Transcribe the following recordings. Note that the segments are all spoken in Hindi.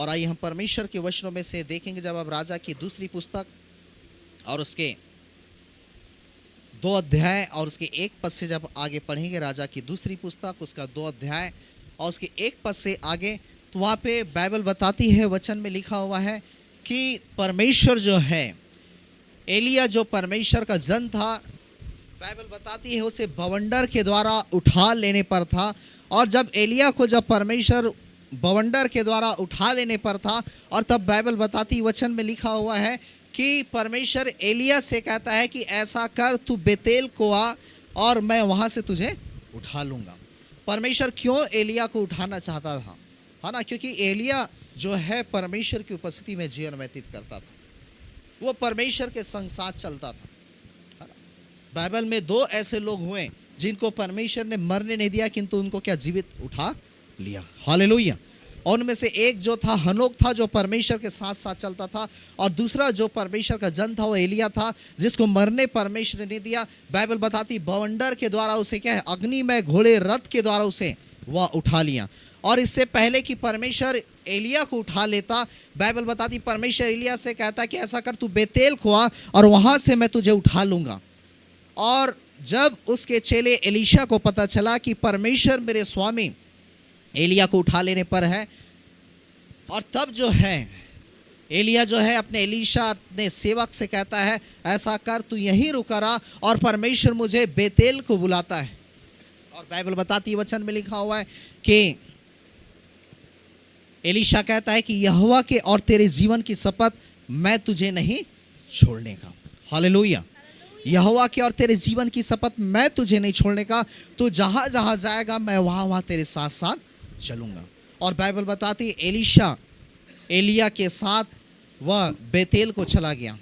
और आइए हम परमेश्वर के वचनों में से देखेंगे, जब आप राजा की दूसरी पुस्तक और उसके 2 अध्याय और उसके 1 पद से जब आगे पढ़ेंगे, राजा की दूसरी पुस्तक उसका 2 अध्याय और उसके 1 पद से आगे, तो वहाँ पे बाइबल बताती है, वचन में लिखा हुआ है कि परमेश्वर जो है, एलिया जो परमेश्वर का जन था, बाइबल बताती है उसे बवंडर के द्वारा उठा लेने पर था। और जब एलिया को जब परमेश्वर बवंडर के द्वारा उठा लेने पर था, और तब बाइबल बताती वचन में लिखा हुआ है कि परमेश्वर एलिया से कहता है कि ऐसा कर, तू बेतेल को आ और मैं वहाँ से तुझे उठा लूँगा। परमेश्वर क्यों एलिया को उठाना चाहता था, है ना? क्योंकि एलिया जो है परमेश्वर की उपस्थिति में जीवन व्यतीत करता था, वो परमेश्वर के संग साथ चलता था, है ना? बाइबल में 2 ऐसे लोग हुए जिनको परमेश्वर ने मरने नहीं दिया, किंतु उनको क्या जीवित उठा लिया। हालेलुया। और उनमें से एक जो था हनोक था, जो परमेश्वर के साथ साथ चलता था, और दूसरा जो परमेश्वर का जन था वो एलिया था, जिसको मरने परमेश्वर ने नहीं दिया। बाइबल बताती बवंडर के द्वारा उसे क्या है, अग्नि में घोड़े रथ के द्वारा उसे वह उठा लिया। और इससे पहले कि परमेश्वर एलिया को उठा लेता, बाइबल बताती परमेश्वर एलिया से कहता कि ऐसा कर, तू बेतेल को आ और वहाँ से मैं तुझे उठा लूँगा। और जब उसके चेले एलीशा को पता चला कि परमेश्वर मेरे स्वामी एलिया को उठा लेने पर है, और तब जो है एलिया जो है अपने एलीशा अपने सेवक से कहता है, ऐसा कर, तू यहीं रुका रहा और परमेश्वर मुझे बेतेल को बुलाता है। और बाइबल बताती वचन में लिखा हुआ है कि एलीशा कहता है कि यहोवा के और तेरे जीवन की शपथ, मैं तुझे नहीं छोड़ने का। हालेलुया। यहोवा के और तेरे जीवन की शपथ, मैं तुझे नहीं छोड़ने का। तू जहाँ जहाँ जाएगा मैं वहाँ वहाँ तेरे साथ साथ चलूँगा। और बाइबल बताती एलीशा एलिया के साथ वह बेतेल को चला गया।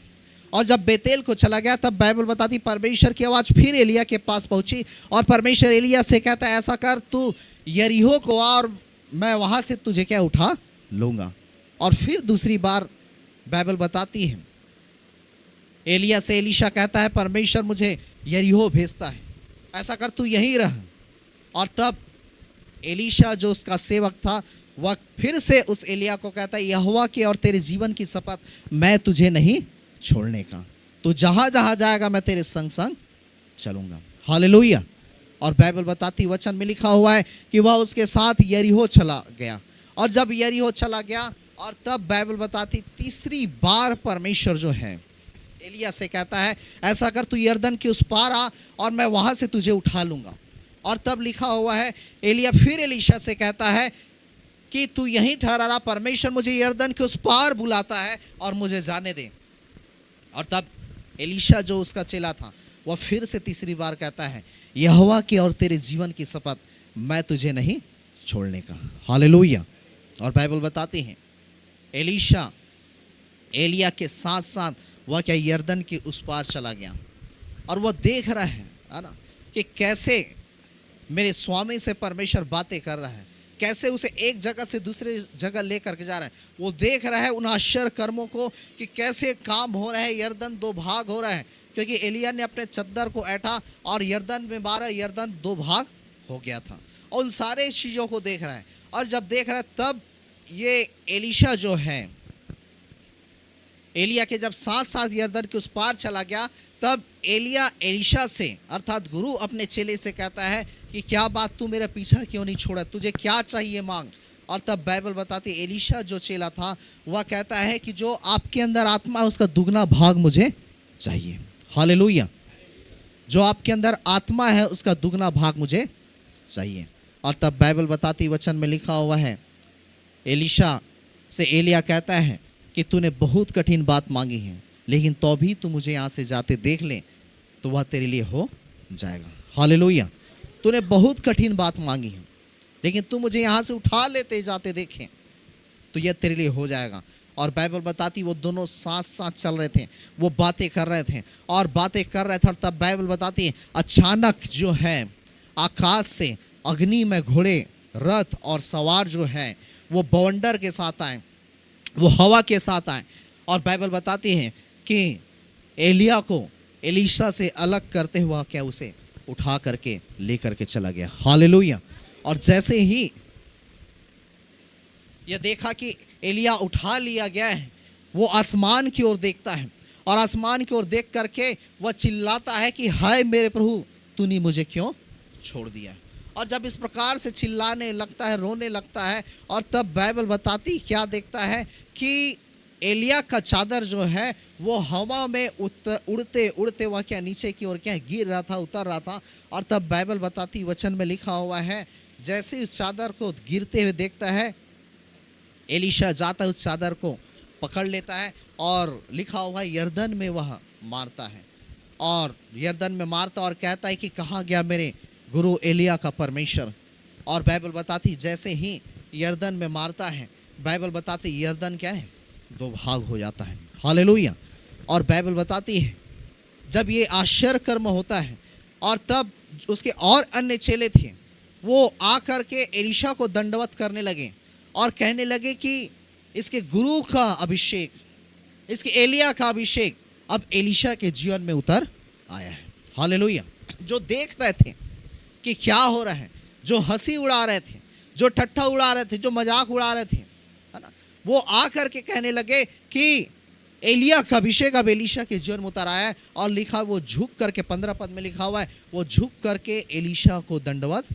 और जब बेतेल को चला गया, तब बाइबल बताती परमेश्वर की आवाज़ फिर एलिया के पास पहुँची, और परमेश्वर एलिया से कहता है, ऐसा कर, तू यरीहो को आ और मैं वहाँ से तुझे क्या उठा लूँगा। और फिर दूसरी बार बाइबल बताती है एलिया से एलीशा कहता है, परमेश्वर मुझे यरीहो भेजता है, ऐसा कर, तू यहीं रह। और तब एलीशा जो उसका सेवक था, वह फिर से उस एलिया को कहता है, यहोवा के और तेरे जीवन की शपथ, मैं तुझे नहीं छोड़ने का। तो जहाँ जहाँ जाएगा मैं तेरे संग संग चलूँगा। हालेलुया। और बाइबल बताती वचन में लिखा हुआ है कि वह उसके साथ यरीहो चला गया। और जब यरीहो चला गया, और तब बाइबल बताती तीसरी बार परमेश्वर जो है एलिया से कहता है, ऐसा कर, तू यरदन के उस पार आ और मैं वहाँ से तुझे उठा लूँगा। और तब लिखा हुआ है एलिया फिर एलीशा से कहता है कि तू यहीं ठहरा रहा, परमेश्वर मुझे यरदन के उस पार बुलाता है और मुझे जाने दे। और तब एलीशा जो उसका चेला था, वह फिर से तीसरी बार कहता है, यहोवा के और तेरे जीवन की शपथ, मैं तुझे नहीं छोड़ने का। हालेलुया। और बाइबल बताती है एलीशा एलिया के साथ साथ वह क्या यरदन के उस पार चला गया। और वह देख रहा है ना, कि कैसे मेरे स्वामी से परमेश्वर बातें कर रहा है, कैसे उसे एक जगह से दूसरे जगह लेकर के जा रहा है। वो देख रहा है उन आश्चर्य कर्मों को कि कैसे काम हो रहा है, यरदन 2 भाग हो रहा है, क्योंकि एलिया ने अपने चद्दर को ऐठा और यरदन में मारा, यरदन 2 भाग हो गया था। और उन सारे चीज़ों को देख रहा है। और जब देख रहा है, तब ये एलीशा जो है एलिया के जब साथ साथ यरदन के उस पार चला गया, तब एलिया एलीशा से अर्थात गुरु अपने चेले से कहता है कि क्या बात, तू मेरा पीछा क्यों नहीं छोड़ा, तुझे क्या चाहिए मांग। और तब बाइबल बताती एलीशा जो चेला था, वह कहता है कि जो आपके अंदर आत्मा है उसका दुगना भाग मुझे चाहिए। हालेलुया। जो आपके अंदर आत्मा है उसका दुगना भाग मुझे चाहिए। और तब बाइबल बताती वचन में लिखा हुआ है, एलीशा से एलिया कहता है कि तूने बहुत कठिन बात मांगी है, लेकिन तो भी तू मुझे यहाँ से जाते देख ले तो वह तेरे लिए हो जाएगा। हालेलुया। तूने बहुत कठिन बात मांगी है, लेकिन तू मुझे यहाँ से उठा लेते जाते देखें तो यह तेरे लिए हो जाएगा। और बाइबल बताती वो दोनों साथ साथ चल रहे थे, वो बातें कर रहे थे और बातें कर रहे थे। और तब बाइबल बताती है अचानक जो है आकाश से अग्नि में घोड़े रथ और सवार जो है वो बवंडर के साथ आए, वो हवा के साथ आए। और बाइबल बताती है कि एलिया को एलीशा से अलग करते हुआ क्या उसे उठा करके लेकर के चला गया। हालेलुया। और जैसे ही यह देखा कि एलिया उठा लिया गया है, वो आसमान की ओर देखता है और आसमान की ओर देख करके वह चिल्लाता है कि हाय मेरे प्रभु, तूने मुझे क्यों छोड़ दिया। और जब इस प्रकार से चिल्लाने लगता है, रोने लगता है, और तब बाइबल बताती क्या देखता है कि एलिया का चादर जो है वो हवा में उड़ते उड़ते वह क्या नीचे की ओर क्या गिर रहा था, उतर रहा था। और तब बाइबल बताती वचन में लिखा हुआ है, जैसे ही उस चादर को गिरते हुए देखता है, एलीशा जाता है उस चादर को पकड़ लेता है और लिखा हुआ है यरदन में वह मारता है। और यरदन में मारता और कहता है कि कहाँ गया मेरे गुरु एलिया का परमेश्वर। और बाइबल बताती जैसे ही यरदन में मारता है, बाइबल बताती यरदन क्या है, दो भाग हो जाता है। हालेलुया। और बाइबल बताती है जब ये आश्चर्य कर्म होता है और तब उसके और अन्य चेले थे, वो आकर के एलीशा को दंडवत करने लगे और कहने लगे कि इसके गुरु का अभिषेक, इसके एलिया का अभिषेक अब एलीशा के जीवन में उतर आया है। हालेलुया। जो देख रहे थे कि क्या हो रहा है, जो हंसी उड़ा रहे थे, जो ठट्ठा उड़ा रहे थे, जो मजाक उड़ा रहे थे, है ना, वो आकर के कहने लगे कि एलिया का अभिषेक अब एलीशा के जीवन में उतर आया है। और लिखा, वो झुक करके 15 पद में लिखा हुआ है, वो झुक करके एलीशा को दंडवत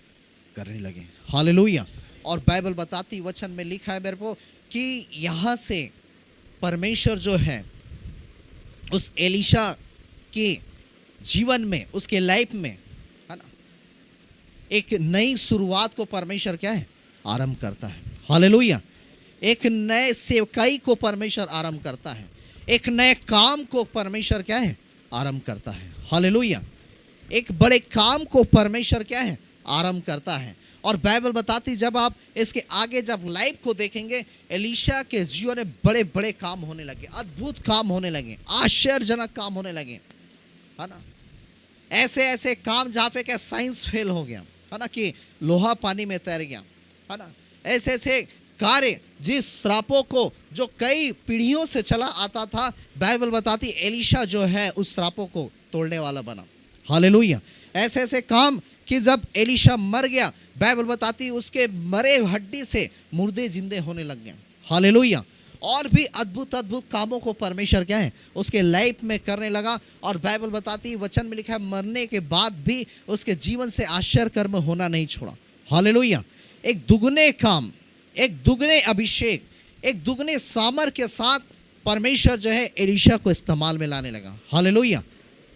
करने लगे। हालेलुया। और बाइबल बताती वचन में लिखा है मेरे को कि यहाँ से परमेश्वर जो है उस एलीशा के जीवन में, उसके लाइफ में, है ना, एक नई शुरुआत को परमेश्वर क्या है, आरंभ करता है। हालेलुया। एक नए सेवकाई को परमेश्वर आरंभ करता है, एक नए काम को परमेश्वर क्या है, आरंभ करता है। हालेलुया। एक बड़े काम को परमेश्वर क्या है, आरंभ करता है। और बाइबल बताती जब आप इसके आगे जब लाइफ को देखेंगे, एलीशा के जीवन में बड़े बड़े काम होने लगे, अद्भुत काम होने लगे, आश्चर्यजनक काम होने लगे, है ना। ऐसे ऐसे काम जहाँ पे क्या साइंस फेल हो गया, है ना, कि लोहा पानी में तैर गया, है ना। ऐसे ऐसे कार्य जिस श्रापों को जो कई पीढ़ियों से चला आता था, बाइबल बताती एलीशा जो है उस श्रापों को तोड़ने वाला बना। हालेलुया। ऐसे ऐसे काम कि जब एलीशा मर गया, बाइबल बताती उसके मरे हड्डी से मुर्दे जिंदे होने लग गए। हालेलुया। और भी अद्भुत अद्भुत कामों को परमेश्वर क्या है उसके लाइफ में करने लगा। और बाइबल बताती वचन में लिखा है, मरने के बाद भी उसके जीवन से आश्चर्य कर्म होना नहीं छोड़ा। हालेलुया। एक दुगने काम, एक दुगने अभिषेक, एक दुगने सामर्थ के साथ परमेश्वर जो है एलीशा को इस्तेमाल में लाने लगा। हालेलुया।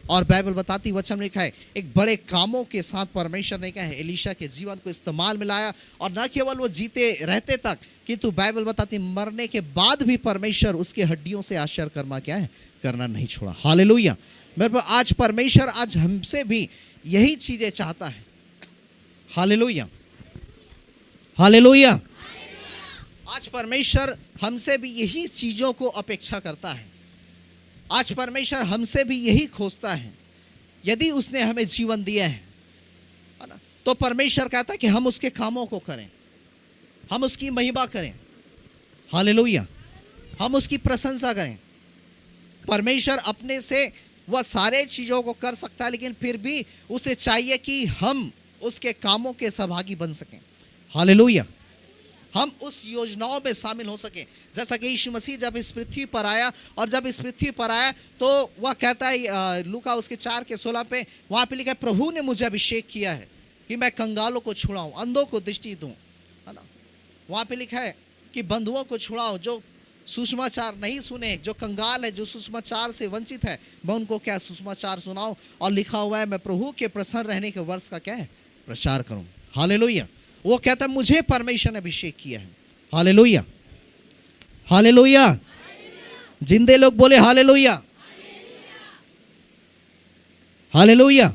और बाइबल बताती वचन में लिखा है, एक बड़े कामों के साथ परमेश्वर ने क्या है एलीशा के जीवन को इस्तेमाल में लाया। और न केवल वो जीते रहते तक, किंतु बाइबल बताती मरने के बाद भी परमेश्वर उसके हड्डियों से आश्चर्य कर्म क्या है करना नहीं छोड़ा। हालेलुया। मेरे को आज परमेश्वर आज हमसे भी यही चीजें चाहता है। हालेलुया। हालेलुया। आज परमेश्वर हमसे भी यही चीजों को अपेक्षा करता है। आज परमेश्वर हमसे भी यही खोजता है। यदि उसने हमें जीवन दिया है ना, तो परमेश्वर कहता है कि हम उसके कामों को करें, हम उसकी महिमा करें। हालेलुया। हम उसकी प्रशंसा करें। परमेश्वर अपने से वह सारे चीज़ों को कर सकता है, लेकिन फिर भी उसे चाहिए कि हम उसके कामों के सहभागी बन सकें। हालेलुया। हम उस योजनाओं में शामिल हो सके। जैसा कि यीशु मसीह जब इस पृथ्वी पर आया, और जब इस पृथ्वी पर आया तो वह कहता है लूका उसके 4:16 पे, वहाँ पे लिखा है, प्रभु ने मुझे अभिषेक किया है कि मैं कंगालों को छुड़ाऊं, अंधों को दृष्टि दूं, है ना। वहाँ पे लिखा है कि बंधुओं को छुड़ाऊं, जो सुसमाचार नहीं सुने, जो कंगाल है, जो सुसमाचार से वंचित है, मैं उनको क्या सुसमाचार सुनाऊं। और लिखा हुआ है, मैं प्रभु के प्रसन्न रहने के वर्ष का क्या है प्रचार करूं। हालेलुया। वो कहता है मुझे परमेश्वर ने अभिषेक किया है। हालेलुया। हालेलुया। जिंदे लोग बोले हालेलुया। हालेलुया।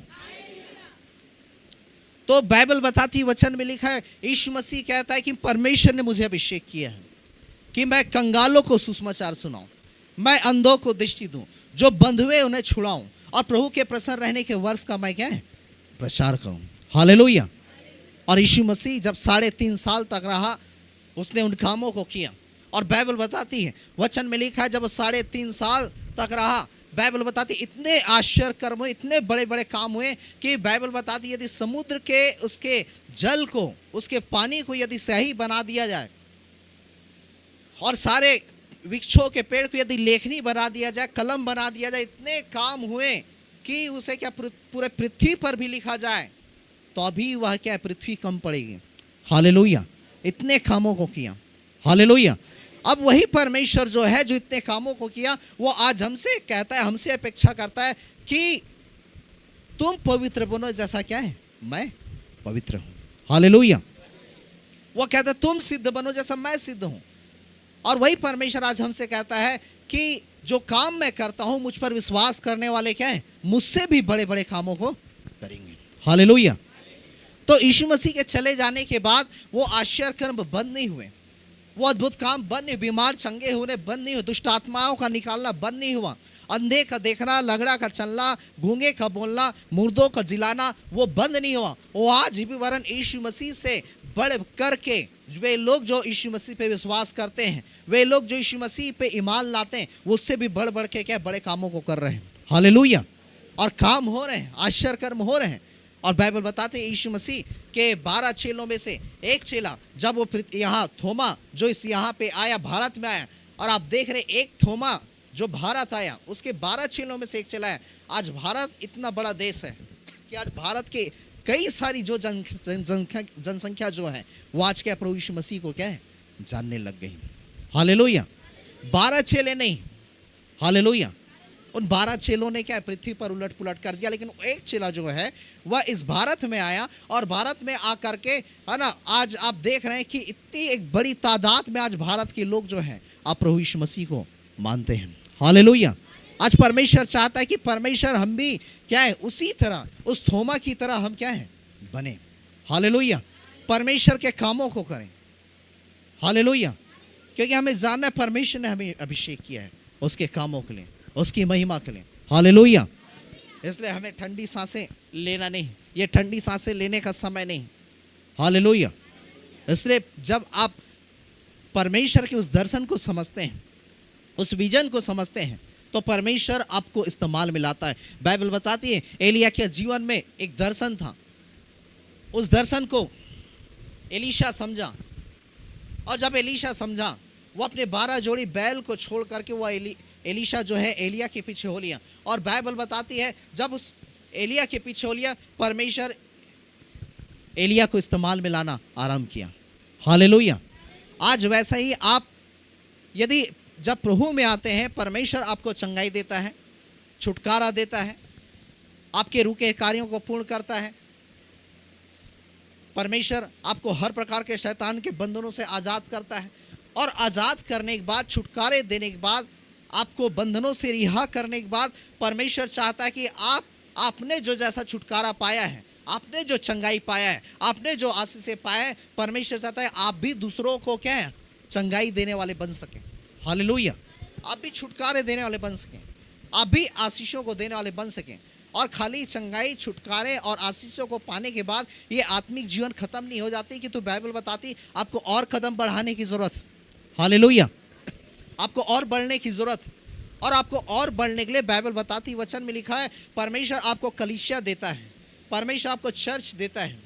तो बाइबल बताती वचन में लिखा है, यीशु मसीह कहता है कि परमेश्वर ने मुझे अभिषेक किया है कि मैं कंगालों को सुसमाचार सुनाऊं, मैं अंधों को दृष्टि दूं, जो बंधुए उन्हें छुड़ाऊं, और प्रभु के प्रसन्न रहने के वर्ष का मैं क्या है प्रचार करूं। हालेलुया। और यीशु मसीह जब 3.5 साल तक रहा, उसने उन कामों को किया। और बाइबल बताती है वचन में लिखा है, जब 3.5 साल तक रहा, बाइबल बताती इतने आश्चर्य कर्म हुए, इतने बड़े बड़े काम हुए कि बाइबल बताती यदि समुद्र के उसके जल को, उसके पानी को यदि स्याही बना दिया जाए, और सारे वृक्षों के पेड़ को यदि लेखनी बना दिया जाए, कलम बना दिया जाए, इतने काम हुए कि उसे क्या पूरे पृथ्वी पर भी लिखा जाए तो अभी वह क्या पृथ्वी कम पड़ेगी। हालेलुया, इतने कामों को किया। हालेलुया। अब वही परमेश्वर जो है, जो इतने कामों को किया, वो आज हमसे कहता है, हमसे अपेक्षा करता है कि तुम पवित्र बनो जैसा क्या है मैं पवित्र हूं। हालेलुया। वो कहता है तुम सिद्ध बनो जैसा मैं सिद्ध हूं। और वही परमेश्वर आज हमसे कहता है कि जो काम मैं करता हूं, मुझ पर विश्वास करने वाले क्या है, मुझसे भी बड़े बड़े कामों को करेंगे। हालेलुया। तो यीशु मसीह के चले जाने के बाद वो आश्चर्य कर्म बंद नहीं हुए, वो अद्भुत काम बंद नहीं, बीमार चंगे होने बंद नहीं हुए, दुष्ट आत्माओं का निकालना बंद नहीं हुआ, अंधे का देखना, लंगड़ा का चलना, गूंगे का बोलना, मुर्दों का जिलाना वो बंद नहीं हुआ। वो आज भी वरन यीशु मसीह से बढ़ करके वे लोग जो यीशु मसीह पे विश्वास करते हैं, वे लोग जो यीशु मसीह पे ईमान लाते हैं, वो उससे भी बढ़ बढ़ के क्या बड़े कामों को कर रहे हैं। हालेलुया। और काम हो रहे हैं, आश्चर्य कर्म हो रहे हैं। और बाइबल बताते हैं यीशु मसीह के 12 चेलों में से एक चेला, जब वो यहाँ थोमा जो इस यहाँ पे आया, भारत में आया, और आप देख रहे एक थोमा जो भारत आया, उसके 12 चेलों में से एक चेला है। आज भारत इतना बड़ा देश है कि आज भारत के कई सारी जो जनसंख्या जो है, वो आज क्या प्रभु यीशु मसीह को क्या है जानने लग गई। हालेलुया। 12 चेले नहीं, हालेलुया, उन 12 चेलों ने क्या पृथ्वी पर उलट पुलट कर दिया, लेकिन एक चेला जो है वह इस भारत में आया, और भारत में आकर के है ना, आज आप देख रहे हैं कि इतनी एक बड़ी तादाद में आज भारत के लोग जो हैं आप प्रभु यीशु मसीह को मानते हैं। हालेलुया। आज परमेश्वर चाहता है कि परमेश्वर हम भी क्या है उसी तरह, उस थोमा की तरह हम क्या है बने। हालेलुया। परमेश्वर के कामों को करें। हालेलुया। क्योंकि हमें जानना है परमेश्वर ने हमें अभिषेक किया है उसके कामों के लिए, उसकी महिमा के लिए। हालेलुया। इसलिए हमें ठंडी सांसें लेना नहीं, ये ठंडी सांसें लेने का समय नहीं। हालेलुया। इसलिए जब आप परमेश्वर के उस दर्शन को समझते हैं, उस विजन को समझते हैं, तो परमेश्वर आपको इस्तेमाल में लाता है। बाइबल बताती है एलिया के जीवन में एक दर्शन था, उस दर्शन को एलीशा समझा, और जब एलीशा समझा, वो अपने 12 जोड़ी बैल को छोड़ करके वो एलीशा जो है एलिया के पीछे हो लिया। और बाइबल बताती है जब उस एलिया के पीछे हो लिया, परमेश्वर एलिया को इस्तेमाल में लाना आरंभ किया। हालेलुया। आज वैसा ही आप यदि जब प्रभु में आते हैं, परमेश्वर आपको चंगाई देता है, छुटकारा देता है, आपके रुके कार्यों को पूर्ण करता है। परमेश्वर आपको हर प्रकार के शैतान के बंधनों से आज़ाद करता है, और आज़ाद करने के बाद, छुटकारे देने के बाद, आपको बंधनों से रिहा करने के बाद, परमेश्वर चाहता है कि आपने जो जैसा छुटकारा पाया है, आपने जो चंगाई पाया है, आपने जो आशीष पाया है, परमेश्वर चाहता है आप भी दूसरों को क्या है चंगाई देने वाले बन सकें। हालेलुया। आप भी छुटकारे देने वाले बन सकें, आप भी आशीषों को देने वाले बन सकें। और खाली चंगाई, छुटकारे और आशीषों को पाने के बाद ये आत्मिक जीवन खत्म नहीं हो जाती कि तो बाइबल बताती आपको और कदम बढ़ाने की ज़रूरत। हालेलुया। आपको और बढ़ने की ज़रूरत, और आपको और बढ़ने के लिए बाइबल बताती, वचन में लिखा है परमेश्वर आपको कलीसिया देता है, परमेश्वर आपको चर्च देता है,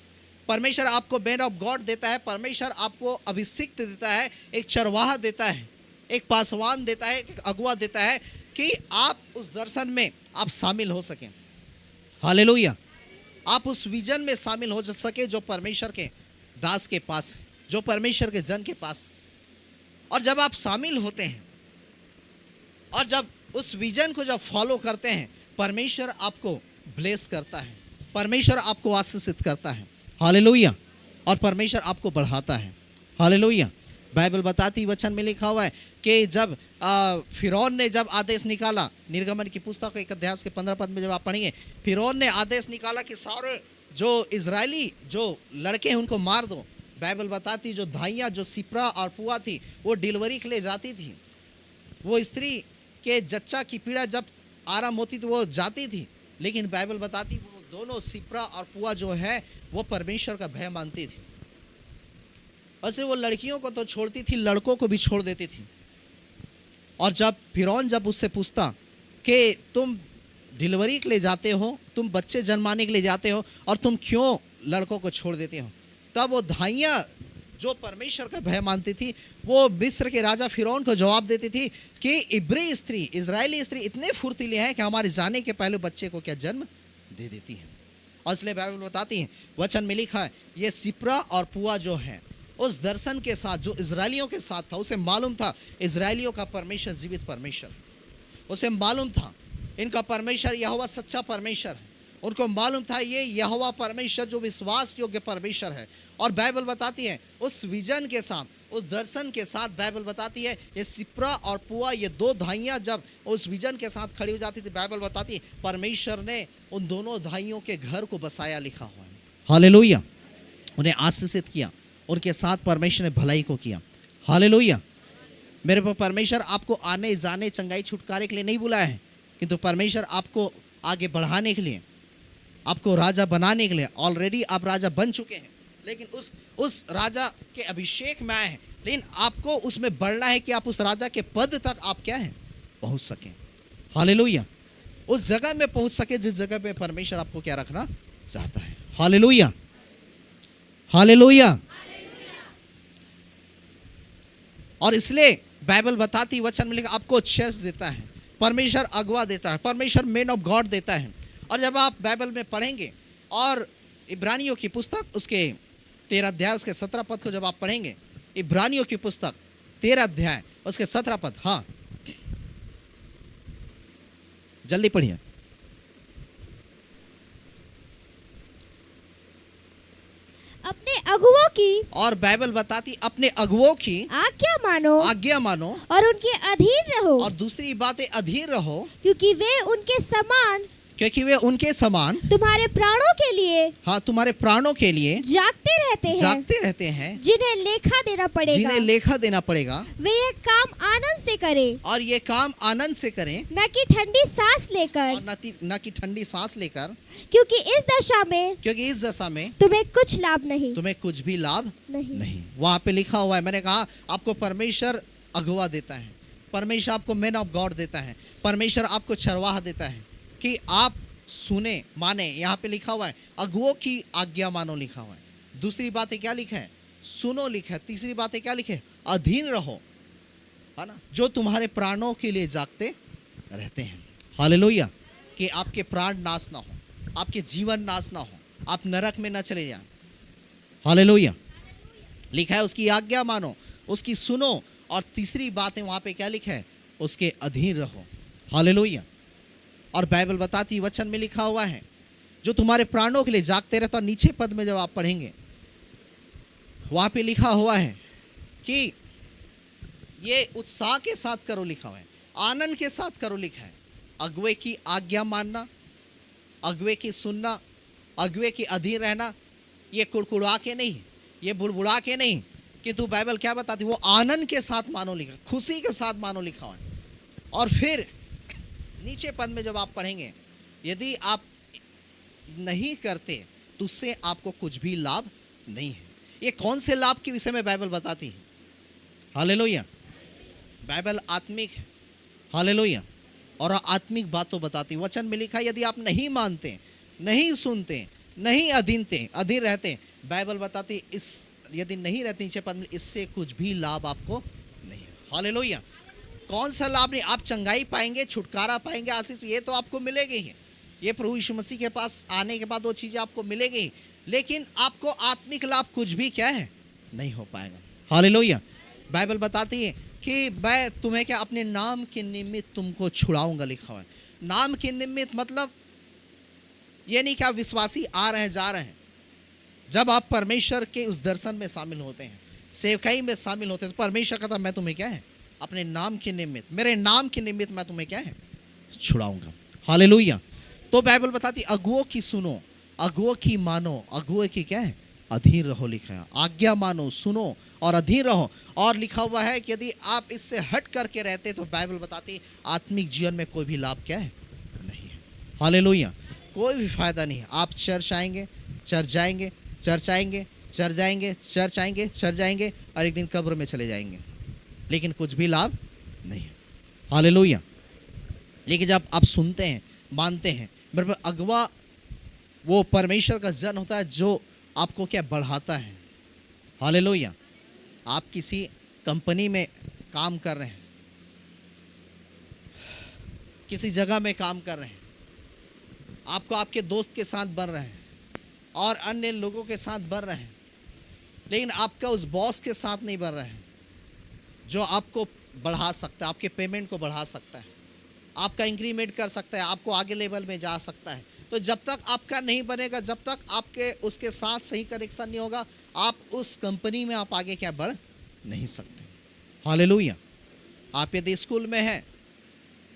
परमेश्वर आपको मैन ऑफ गॉड देता है, परमेश्वर आपको अभिषिक्त देता है, एक चरवाहा देता है, एक पासवान देता है, एक अगुआ देता है, कि आप उस दर्शन में आप शामिल हो सकें। हालेलुया। आप उस विजन में शामिल हो सके जो परमेश्वर के दास के पास है, जो परमेश्वर के जन के पास। और जब आप शामिल होते हैं और जब उस विजन को जब फॉलो करते हैं, परमेश्वर आपको ब्लेस करता है, परमेश्वर आपको आशीषित करता है। हालेलुया। और परमेश्वर आपको बढ़ाता है। हालेलुया। बाइबल बताती, वचन में लिखा हुआ है कि जब फिरौन ने जब आदेश निकाला, निर्गमन की पुस्तक 1 अध्याय के 15 पद में जब आप पढ़ेंगे, फिरौन ने आदेश निकाला कि सारे जो इजरायली जो लड़के हैं उनको मार दो। बाइबल बताती जो धाइयाँ, जो सिपरा और पुआ थी, वो डिलीवरी के लिए जाती थी, वो स्त्री के जच्चा की पीड़ा जब आराम होती थी वो जाती थी, लेकिन बाइबल बताती वो दोनों सिपरा और पुआ जो है वो परमेश्वर का भय मानती थी। और सिर्फ वो लड़कियों को तो छोड़ती थी, लड़कों को भी छोड़ देती थी। और जब फिरौन जब उससे पूछता कि तुम डिलीवरी के लिए जाते हो, तुम बच्चे जन्माने के लिए जाते हो, और तुम क्यों लड़कों को छोड़ देते हो, तब वो धाइयाँ जो परमेश्वर का भय मानती थी, वो मिस्र के राजा फिरौन को जवाब देती थी कि इब्री स्त्री, इजरायली स्त्री इतने फुर्तीले हैं कि हमारे जाने के पहले बच्चे को क्या जन्म दे देती है। और इसलिए बाइबल बताती है, वचन में लिखा है, ये सिप्रा और पुआ जो है उस दर्शन के साथ जो इजरायलियों के साथ था, उसे मालूम था इजरायलियों का परमेश्वर जीवित परमेश्वर, उसे मालूम था इनका परमेश्वर यहोवा सच्चा परमेश्वर है। उनको मालूम था ये यहोवा परमेश्वर जो विश्वास योग्य परमेश्वर है। और बाइबल बताती है उस विजन के साथ, उस दर्शन के साथ, बाइबल बताती है ये सिप्रा और पुआ, ये दो धाइयाँ जब उस विजन के साथ खड़ी हो जाती थी, बाइबल बताती है परमेश्वर ने उन दोनों धाइयों के घर को बसाया, लिखा हुआ है। हालेलुया। उन्हें आशीषित किया, उनके साथ परमेश्वर ने भलाई को किया। हालेलुया। मेरे पर परमेश्वर आपको आने जाने चंगाई छुटकारे के लिए नहीं बुलाया है, किंतु परमेश्वर आपको आगे बढ़ाने के लिए, आपको राजा बनाने के लिए, ऑलरेडी आप राजा बन चुके हैं, लेकिन उस राजा के अभिषेक में आए हैं, लेकिन आपको उसमें बढ़ना है कि आप उस राजा के पद तक आप क्या है पहुंच सकें। हालेलुया। उस जगह में पहुंच सके जिस जगह पे परमेश्वर आपको क्या रखना चाहता है। Hallelujah, hallelujah. और इसलिए बाइबल बताती, वचन में लिखा, आपको चर्च देता है, परमेश्वर अगवा देता है, परमेश्वर मैन ऑफ गॉड देता है। और जब आप बाइबल में पढ़ेंगे और इब्रानियों की पुस्तक उसके 13 अध्याय उसके 17 पद को जब आप पढ़ेंगे, इब्रानियों की पुस्तक 13 अध्याय उसके 17 पद, हाँ जल्दी पढ़िए। अपने अगुवों की, और बाइबल बताती अपने अगुवों की आज्ञा मानो और उनके अधीन रहो। और दूसरी बात है अधीर रहो, क्योंकि वे उनके समान तुम्हारे प्राणों के लिए, हाँ तुम्हारे प्राणों के लिए जागते रहते हैं, जिन्हें लेखा देना पड़ेगा। वे ये काम आनंद से करें, और ये काम आनंद से करें, न कि ठंडी सांस लेकर, और न कि ठंडी सांस लेकर, क्योंकि इस दशा में तुम्हें कुछ भी लाभ नहीं। वहां पे लिखा हुआ है, मैंने कहा आपको परमेश्वर अगवा देता है, परमेश्वर आपको मैन ऑफ गॉड देता है, परमेश्वर आपको चरवाहा देता है कि आप सुने माने। यहाँ पे लिखा हुआ है अगुओं की आज्ञा मानो, लिखा हुआ है। दूसरी बात है क्या लिखा है, सुनो लिखा है। तीसरी बात है क्या लिखा है, अधीन रहो, है ना, जो तुम्हारे प्राणों के लिए जागते रहते हैं। हालेलुया। कि आपके प्राण नाश ना हो, आपके जीवन नाश ना हो, आप नरक में ना चले जाएं। हालेलुया। लिखा है उसकी आज्ञा मानो, उसकी सुनो, और तीसरी बात है वहां पे क्या लिखा है, उसके अधीन रहो। हालेलुया। और बाइबल बताती, वचन में लिखा हुआ है जो तुम्हारे प्राणों के लिए जागते रहता। और नीचे पद में जब आप पढ़ेंगे वहां पे लिखा हुआ है कि ये उत्साह के साथ करो, लिखा हुआ है आनंद के साथ करो, लिखा है अगुवे की आज्ञा मानना, अगुवे की सुनना, अगुवे की अधीन रहना। ये कुड़कुड़ा के नहीं, ये बुड़बुड़ा के नहीं, किंतु बाइबल क्या बताती, वो आनंद के साथ मानो, लिखा, खुशी के साथ मानो, लिखा हुआ है। और फिर नीचे पद में जब आप पढ़ेंगे, यदि आप नहीं करते तो उससे आपको कुछ भी लाभ नहीं है। ये कौन से लाभ के विषय में बाइबल बताती है? हालेलुया। बाइबल आत्मिक है, हालेलुया, और आत्मिक बातों बताती। वचन में लिखा यदि आप नहीं मानते, नहीं सुनते, नहीं अधीन रहते, बाइबल बताती इस यदि नहीं रहते नीचे पद में, इससे कुछ भी लाभ आपको नहीं है। हालेलुया। कौन सा लाभ नहीं? आप चंगाई पाएंगे, छुटकारा पाएंगे, आशीष ये तो आपको मिलेगी ही, ये प्रभु यीशु मसीह के पास आने के बाद वो चीज़ें आपको मिलेगी ही, लेकिन आपको आत्मिक लाभ कुछ भी क्या है नहीं हो पाएगा। हालेलुया। बाइबल बताती है कि मैं तुम्हें क्या अपने नाम के निमित्त तुमको छुड़ाऊंगा, लिखा हुआ है। नाम के निमित्त मतलब ये नहीं कि आप विश्वासी आ रहे हैं जा रहे हैं। जब आप परमेश्वर के उस दर्शन में शामिल होते हैं, सेवकाई में शामिल होते हैं, तो परमेश्वर कहता मैं तुम्हें क्या है अपने नाम के निमित्त, मेरे नाम के निमित्त मैं तुम्हें क्या है छुड़ाऊंगा। हालेलुया। तो बाइबल बताती अगुओं की सुनो, अगुओं की मानो, अगुओं की क्या है अधीन रहो, लिखा है आज्ञा मानो, सुनो और अधीन रहो। और लिखा हुआ है कि यदि आप इससे हट करके रहते तो बाइबल बताती आत्मिक जीवन में कोई भी लाभ क्या है नहीं है। हालेलुया। कोई भी फायदा नहीं है। आप चर्च आएंगे, चर्च जाएंगे, चर्च आएंगे, चर्च जाएंगे, चर्च आएंगे, चर्च जाएंगे, और एक दिन कब्र में चले जाएंगे, लेकिन कुछ भी लाभ नहीं है। हालेलुया। लेकिन जब आप सुनते हैं, मानते हैं, मेरे पर अगवा वो परमेश्वर का जन होता है जो आपको क्या बढ़ाता है। हालेलुया। आप किसी कंपनी में काम कर रहे हैं, किसी जगह में काम कर रहे हैं, आपको आपके दोस्त के साथ बन रहे हैं और अन्य लोगों के साथ बन रहे हैं, लेकिन आपका उस बॉस के साथ नहीं बन रहा है जो आपको बढ़ा सकता है, आपके पेमेंट को बढ़ा सकता है, आपका इंक्रीमेंट कर सकता है, आपको आगे लेवल में जा सकता है। तो जब तक आपका नहीं बनेगा, जब तक आपके उसके साथ सही कनेक्शन नहीं होगा, आप उस कंपनी में आप आगे क्या बढ़ नहीं सकते। हालेलुया। आप यदि स्कूल में हैं,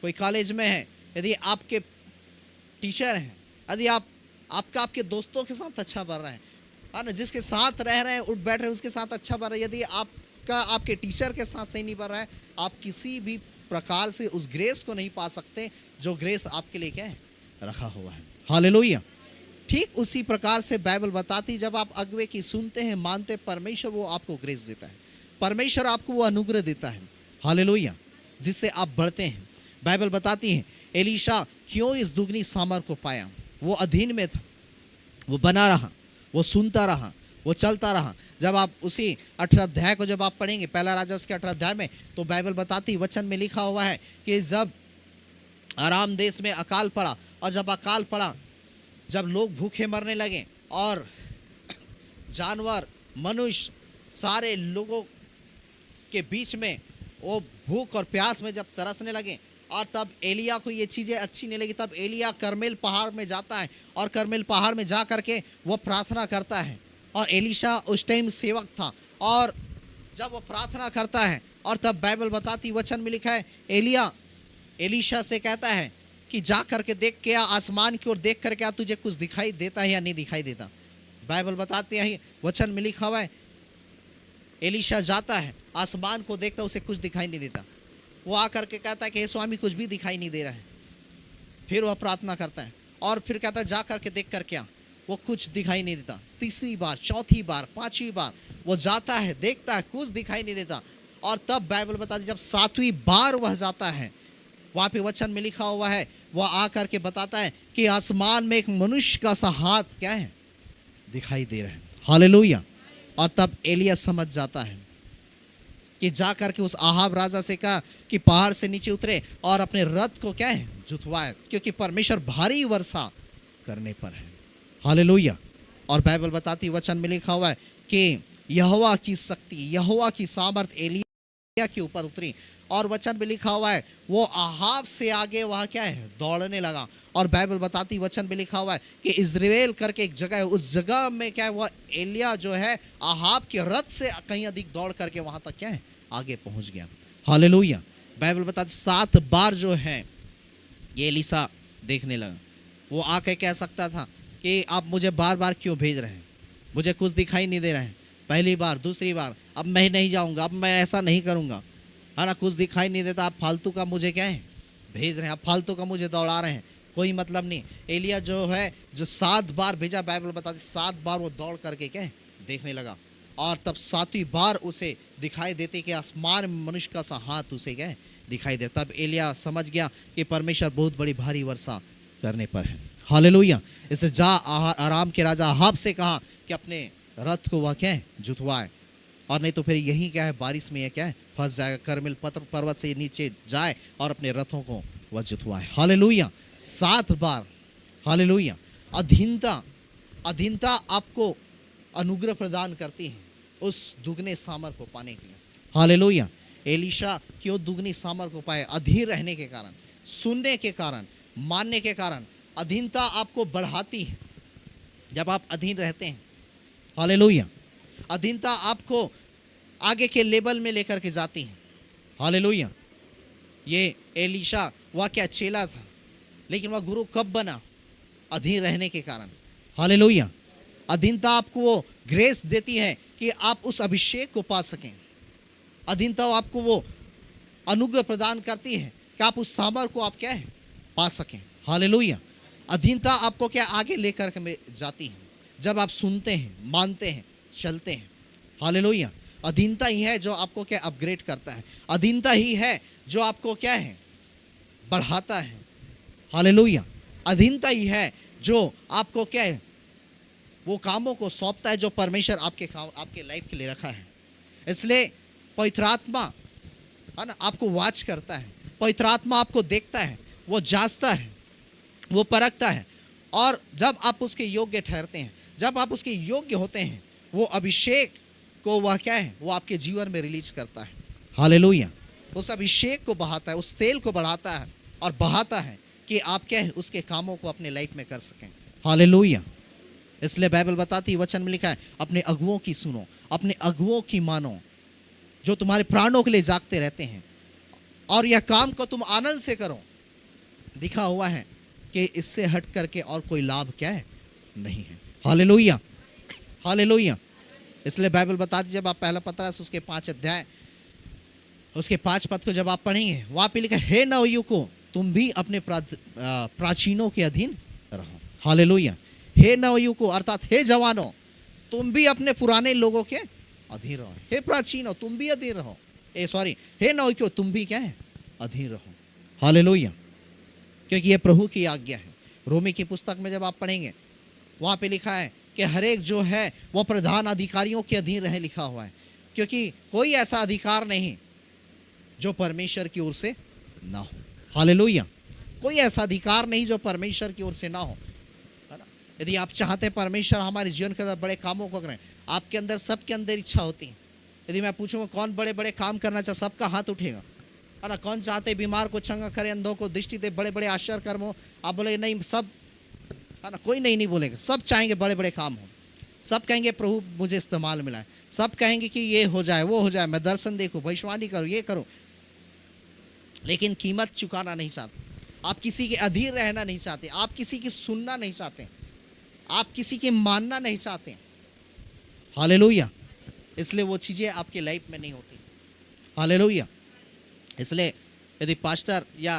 कोई कॉलेज में है, यदि आपके टीचर हैं, यदि आपका आपके दोस्तों के साथ अच्छा बढ़ रहा है ना, जिसके साथ रह रहे हैं, उठ बैठ रहे हैं, उसके साथ अच्छा बढ़ रहा है, यदि आपका आपके टीचर के साथ सही नहीं बढ़ रहा है, आप किसी भी प्रकार से उस ग्रेस को नहीं पा सकते जो ग्रेस आपके लिए क्या है रखा हुआ है। हालेलुया। ठीक उसी प्रकार से बाइबल बताती, जब आप अगुवे की सुनते हैं, मानते, परमेश्वर वो आपको ग्रेस देता है, परमेश्वर आपको वो अनुग्रह देता है। हालेलुया। जिससे आप बढ़ते हैं। बाइबल बताती है एलीशा क्यों इस दुगनी सामर्थ को पाया। वो अधीन में था, वो बना रहा, वो सुनता रहा, वो चलता रहा। जब आप उसी 18 अध्याय को जब आप पढ़ेंगे, पहला राजा उसके 18 अध्याय में, तो बाइबल बताती, वचन में लिखा हुआ है कि जब आराम देश में अकाल पड़ा, और जब अकाल पड़ा, जब लोग भूखे मरने लगे और जानवर, मनुष्य, सारे लोगों के बीच में वो भूख और प्यास में जब तरसने लगे, और तब एलिया को ये चीज़ें अच्छी नहीं लगी, तब एलिया करमेल पहाड़ में जाता है, और करमेल पहाड़ में जा करके वो प्रार्थना करता है। और एलीशा उस टाइम सेवक था, और जब वो प्रार्थना करता है, और तब बाइबल बताती, वचन में लिखा है, एलिया एलीशा से कहता है कि जा करके देख के आ, आसमान की ओर देख करके आ, तुझे कुछ दिखाई देता है या नहीं दिखाई देता। बाइबल बताते हैं, वचन में लिखा हुआ है, एलीशा जाता है, आसमान को देखता, उसे कुछ दिखाई नहीं देता। वो आकर के कहता है कि हे स्वामी, कुछ भी दिखाई नहीं दे रहा है। फिर वह प्रार्थना करता है, और फिर कहता है जा करके देख करके आ, वो कुछ दिखाई नहीं देता। तीसरी बार, चौथी बार, पांचवी बार वो जाता है, देखता है, कुछ दिखाई नहीं देता। और तब बाइबल बताती, जब सातवीं बार वह जाता है, वहाँ पे वचन में लिखा हुआ है, वह आकर के बताता है कि आसमान में एक मनुष्य का सा हाथ क्या है दिखाई दे रहा है। हालेलुया। और तब एलिया समझ जाता है कि जा करके उस आहाब राजा से कहा कि पहाड़ से नीचे उतरे और अपने रथ को क्या है जुतवाए, क्योंकि परमेश्वर भारी वर्षा करने पर है। हालेलुया। और बाइबल बताती, वचन में लिखा हुआ है कि यहोवा की शक्ति, यहोवा की सामर्थ एलिया के ऊपर उतरी, और वचन में लिखा हुआ है वो आहाब से आगे वहाँ क्या है दौड़ने लगा। और बाइबल बताती, वचन में लिखा हुआ है कि इज़राइल करके एक जगह है, उस जगह में क्या है वह एलिया जो है आहाब के रथ से कहीं अधिक दौड़ करके वहाँ तक क्या है आगे पहुँच गया। हालेलुया। बाइबल बताती 7 बार जो है ये एलीशा देखने लगा। वो आके कह सकता था कि आप मुझे बार बार क्यों भेज रहे हैं, मुझे कुछ दिखाई नहीं दे रहा है, पहली बार, दूसरी बार, अब मैं नहीं जाऊँगा, अब मैं ऐसा नहीं करूँगा, है ना, कुछ दिखाई नहीं देता, आप फालतू का मुझे क्या है भेज रहे हैं, आप फालतू का मुझे दौड़ा रहे हैं, कोई मतलब नहीं। एलिया जो है जो 7 बार भेजा, बाइबल बताती 7 बार वो दौड़ करके क्या है देखने लगा, और तब 7वीं बार उसे दिखाई देते कि आसमान में मनुष्य का सा हाथ उसे क्या है दिखाई दे। तब एलिया समझ गया कि परमेश्वर बहुत बड़ी भारी वर्षा करने पर है। हालेलुया। इसे जा आराम के राजा अहाब से कहा कि अपने रथ को वह क्या है जुतवाए, और नहीं तो फिर यही क्या है बारिश में यह क्या है फंस जाएगा, करमेल पर्वत से नीचे जाए और अपने रथों को वह जुतवाए। हालेलुया। 7 बार। हालेलुया। अधीनता आपको अनुग्रह प्रदान करती है उस दुगने सामर्थ को पाने के लिए। हालेलुया। एलीशा क्यों दुगनी सामर्थ को पाए? अधीर रहने के कारण, सुनने के कारण, मानने के कारण। अधीनता आपको बढ़ाती है जब आप अधीन रहते हैं। हालेलुया। अधीनता आपको आगे के लेवल में लेकर के जाती है। हालेलुया। ये एलीशा वह क्या चेला था, लेकिन वह गुरु कब बना? अधीन रहने के कारण। हालेलुया। अधीनता आपको वो ग्रेस देती है कि आप उस अभिषेक को पा सकें। अधीनता आपको वो अनुग्रह प्रदान करती है कि आप उस सामर्थ को आप क्या है पा सकें। हालेलुया। अधीनता आपको क्या आगे लेकर के जाती है जब आप सुनते हैं, मानते हैं, चलते हैं। हालेलुया। अधीनता ही है जो आपको क्या अपग्रेड करता है। अधीनता ही है जो आपको क्या है बढ़ाता है। हालेलुया। अधीनता ही है जो आपको क्या है वो कामों को सौंपता है जो परमेश्वर आपके लाइफ के लिए रखा है। इसलिए पवित्र आत्मा है ना आपको वाच करता है, पवित्र आत्मा आपको देखता है, वो जांचता है, वो परखता है। और जब आप उसके योग्य ठहरते हैं, जब आप उसके योग्य होते हैं, वो अभिषेक को वह क्या है, वो आपके जीवन में रिलीज करता है। हालेलुया। उस अभिषेक को बहाता है, उस तेल को बढ़ाता है और बहाता है कि आप क्या है उसके कामों को अपने लाइफ में कर सकें। हालेलुया। इसलिए बाइबल बताती है, वचन में लिखा है, अपने अगुओं की सुनो, अपने अगुओं की मानो, जो तुम्हारे प्राणों के लिए जागते रहते हैं, और यह काम को तुम आनंद से करो। दिखा हुआ है कि इससे हट करके और कोई लाभ क्या है नहीं है। Hallelujah, hallelujah. इसलिए बाइबल बताती है, जब आप पहला पतरस उसके 5 अध्याय उसके 5 पद को जब आप पढ़ेंगे, वहाँ पे लिखा है, हे नवयुवकों तुम भी अपने प्राचीनों के अधीन रहो। हालेलुया। हे नवयुवकों अर्थात हे जवानों तुम भी अपने पुराने लोगों के अधीन रहो। हे प्राचीनों तुम भी अधीन रहो। हे नवयुवकों तुम भी क्या है अधीन रहो। हालेलुया। क्योंकि ये प्रभु की आज्ञा है। रोमी की पुस्तक में जब आप पढ़ेंगे, वहाँ पे लिखा है कि हर एक जो है वो प्रधान अधिकारियों के अधीन रहे, लिखा हुआ है। क्योंकि कोई ऐसा अधिकार नहीं जो परमेश्वर की ओर से ना हो। हालेलुया। कोई ऐसा अधिकार नहीं जो परमेश्वर की ओर से ना हो, है ना। यदि आप चाहते हैं परमेश्वर हमारे जीवन के अंदर बड़े कामों को करें, आपके अंदर सबके अंदर इच्छा होती है। यदि मैं पूछूंगा कौन बड़े बड़े काम करना चाहे, सबका हाथ उठेगा, है ना। कौन चाहते बीमार को चंगा करे, अंधों को दृष्टि दे, बड़े बड़े आश्चर्य कर्म हो, आप बोले नहीं, सब, है ना। कोई नहीं बोलेगा, सब चाहेंगे बड़े बड़े काम हो। सब कहेंगे प्रभु मुझे इस्तेमाल मिला है। सब कहेंगे कि ये हो जाए, वो हो जाए, मैं दर्शन देखूं, भविष्यवाणी करूं, ये करूं। लेकिन कीमत चुकाना नहीं चाहते, आप किसी के अधीन रहना नहीं चाहते, आप किसी की सुनना नहीं चाहते, आप किसी की मानना नहीं चाहते। हालेलुया। इसलिए वो चीज़ें आपकी लाइफ में नहीं होती। हालेलुया। इसलिए यदि पास्टर या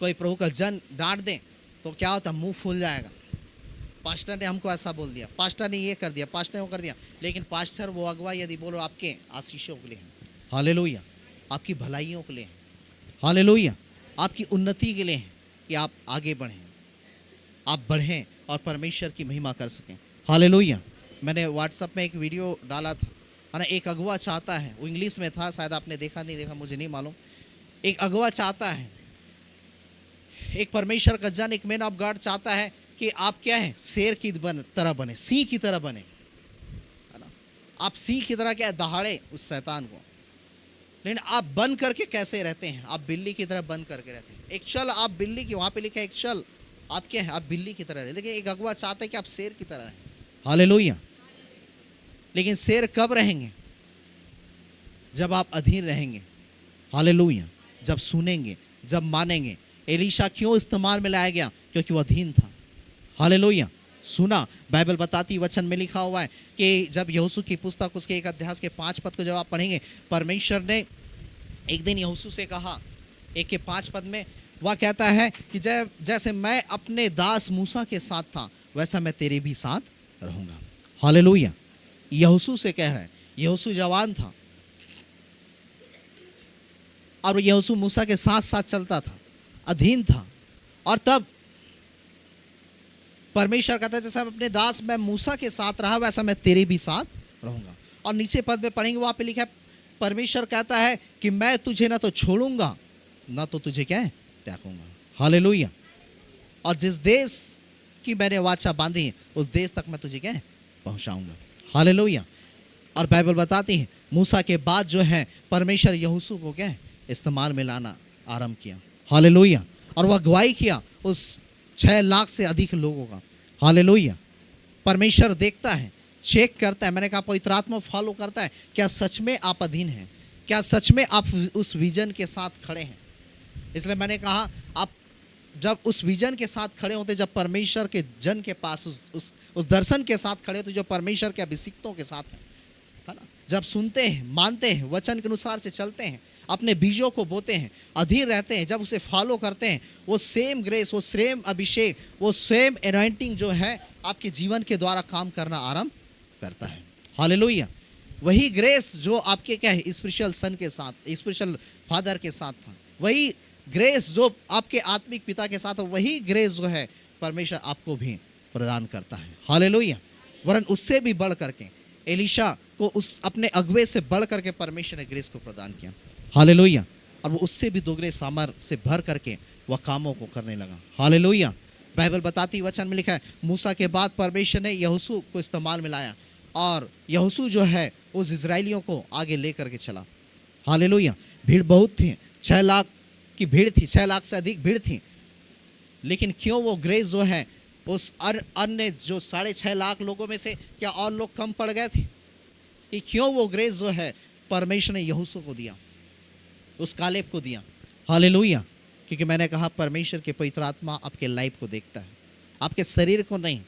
कोई प्रभु का जन डांट दें तो क्या होता, मुंह फूल जाएगा। पास्टर ने हमको ऐसा बोल दिया, पास्टर ने ये कर दिया, पास्टर ने वो कर दिया। लेकिन पास्टर वो अगवा यदि बोलो आपके आशीषों के लिए है। हालेलुया। आपकी भलाइयों के लिए है। हालेलुया। आपकी उन्नति के लिए है कि आप आगे बढ़ें, आप बढ़ें और परमेश्वर की महिमा कर सकें। हालेलुया। मैंने व्हाट्सएप में एक वीडियो डाला था, है ना। एक अगवा चाहता है, वो इंग्लिश में था, शायद आपने देखा नहीं देखा मुझे नहीं मालूम। एक अगवा चाहता है, एक परमेश्वर का जन, एक मैन ऑफ गॉड चाहता है कि आप क्या है शेर की तरह बने, सिंह की तरह बने, है ना। आप सिंह की तरह क्या दहाड़े उस शैतान को। लेकिन आप बन करके कैसे रहते हैं, आप बिल्ली की तरह बन करके रहते हैं। एक चल आप बिल्ली की, वहाँ पे लिखा है एक चल, आप क्या है आप बिल्ली की तरह रहे। लेकिन एक अगवा चाहता है कि आप शेर की तरह रहें। हालेलुया। लेकिन शेर कब रहेंगे, जब आप अधीन रहेंगे। हालेलुया। जब सुनेंगे, जब मानेंगे। एलीशा क्यों इस्तेमाल में लाया गया, क्योंकि वो अधीन था। हालेलुया। सुना, बाइबल बताती, वचन में लिखा हुआ है कि जब यहोशू की पुस्तक उसके 1 अध्याय के 5 पद को जब आप पढ़ेंगे, परमेश्वर ने एक दिन यहोशू से कहा, 1 के 5 पद में वह कहता है कि जैसे मैं अपने दास मूसा के साथ था वैसा मैं तेरे भी साथ रहूंगा। हालेलुया। यहोशू से कह रहा है। यहोशू जवान था और यहोशू मूसा के साथ साथ चलता था, अधीन था। और तब परमेश्वर कहता है जैसा अपने दास मैं मूसा के साथ रहा वैसा मैं तेरे भी साथ रहूंगा। और नीचे पद में पढ़ेंगे, वहां पे लिखा है परमेश्वर कहता है कि मैं तुझे ना तो छोड़ूंगा ना तो तुझे क्या है त्यागूंगा। हालेलुया। और जिस देश की मैंने वाचा बांधी है उस देश तक मैं तुझे क्या है पहुंचाऊंगा। हालेलुया। और बाइबल बताती है मूसा के बाद जो है परमेश्वर यहोशू को क्या है इस्तेमाल में लाना आरंभ किया। हालेलुया। और वह अगुवाई किया उस 6 लाख से अधिक लोगों का। हालेलुया। परमेश्वर देखता है, चेक करता है। मैंने कहा पवित्र आत्मा फॉलो करता है, क्या सच में आप अधीन हैं, क्या सच में आप उस विजन के साथ खड़े हैं। इसलिए मैंने कहा आप जब उस विजन के साथ खड़े होते, जब परमेश्वर के जन के पास उस दर्शन के साथ खड़े होते जो परमेश्वर के अभिषिक्तों के साथ है ना। जब सुनते हैं, मानते हैं, वचन के अनुसार से चलते हैं, अपने बीजों को बोते हैं, अधीर रहते हैं, जब उसे फॉलो करते हैं, वो सेम ग्रेस, वो सेम अभिषेक, वो सेम एनॉइंटिंग जो है आपके जीवन के द्वारा काम करना आरंभ करता है। हालेलुया। वही ग्रेस जो आपके क्या है स्पिरिचुअल सन के साथ, स्पिरिचुअल फादर के साथ था, वही ग्रेस जो आपके आत्मिक पिता के साथ, वही ग्रेस जो है परमेश्वर आपको भी प्रदान करता है। हालेलुया। वरन उससे भी बढ़ करके एलीशा को उस अपने अगुवे से बढ़ करके परमेश्वर ने ग्रेस को प्रदान किया। हालेलुया। और वो उससे भी दोगुने सामर्थ से भर करके वह कामों को करने लगा। हालेलुया। बाइबल बताती वचन में लिखा है मूसा के बाद परमेश्वर ने यहोशू को इस्तेमाल में लाया और यहोशू जो है उस इजराइलियों को आगे ले करके चला। हालेलुया। भीड़ बहुत थी, 6 लाख की भीड़ थी, 6 लाख से अधिक भीड़ थी। लेकिन क्यों वो ग्रेस जो है उस अन्य जो 6.5 लाख लोगों में से क्या और लोग कम पड़ गए थे? कि क्यों वो ग्रेस जो है परमेश्वर ने यहोशू को दिया, उस कालेब को दिया। हालेलुया। क्योंकि मैंने कहा परमेश्वर के पवित्र आत्मा आपके लाइफ को देखता है, आपके शरीर को नहीं।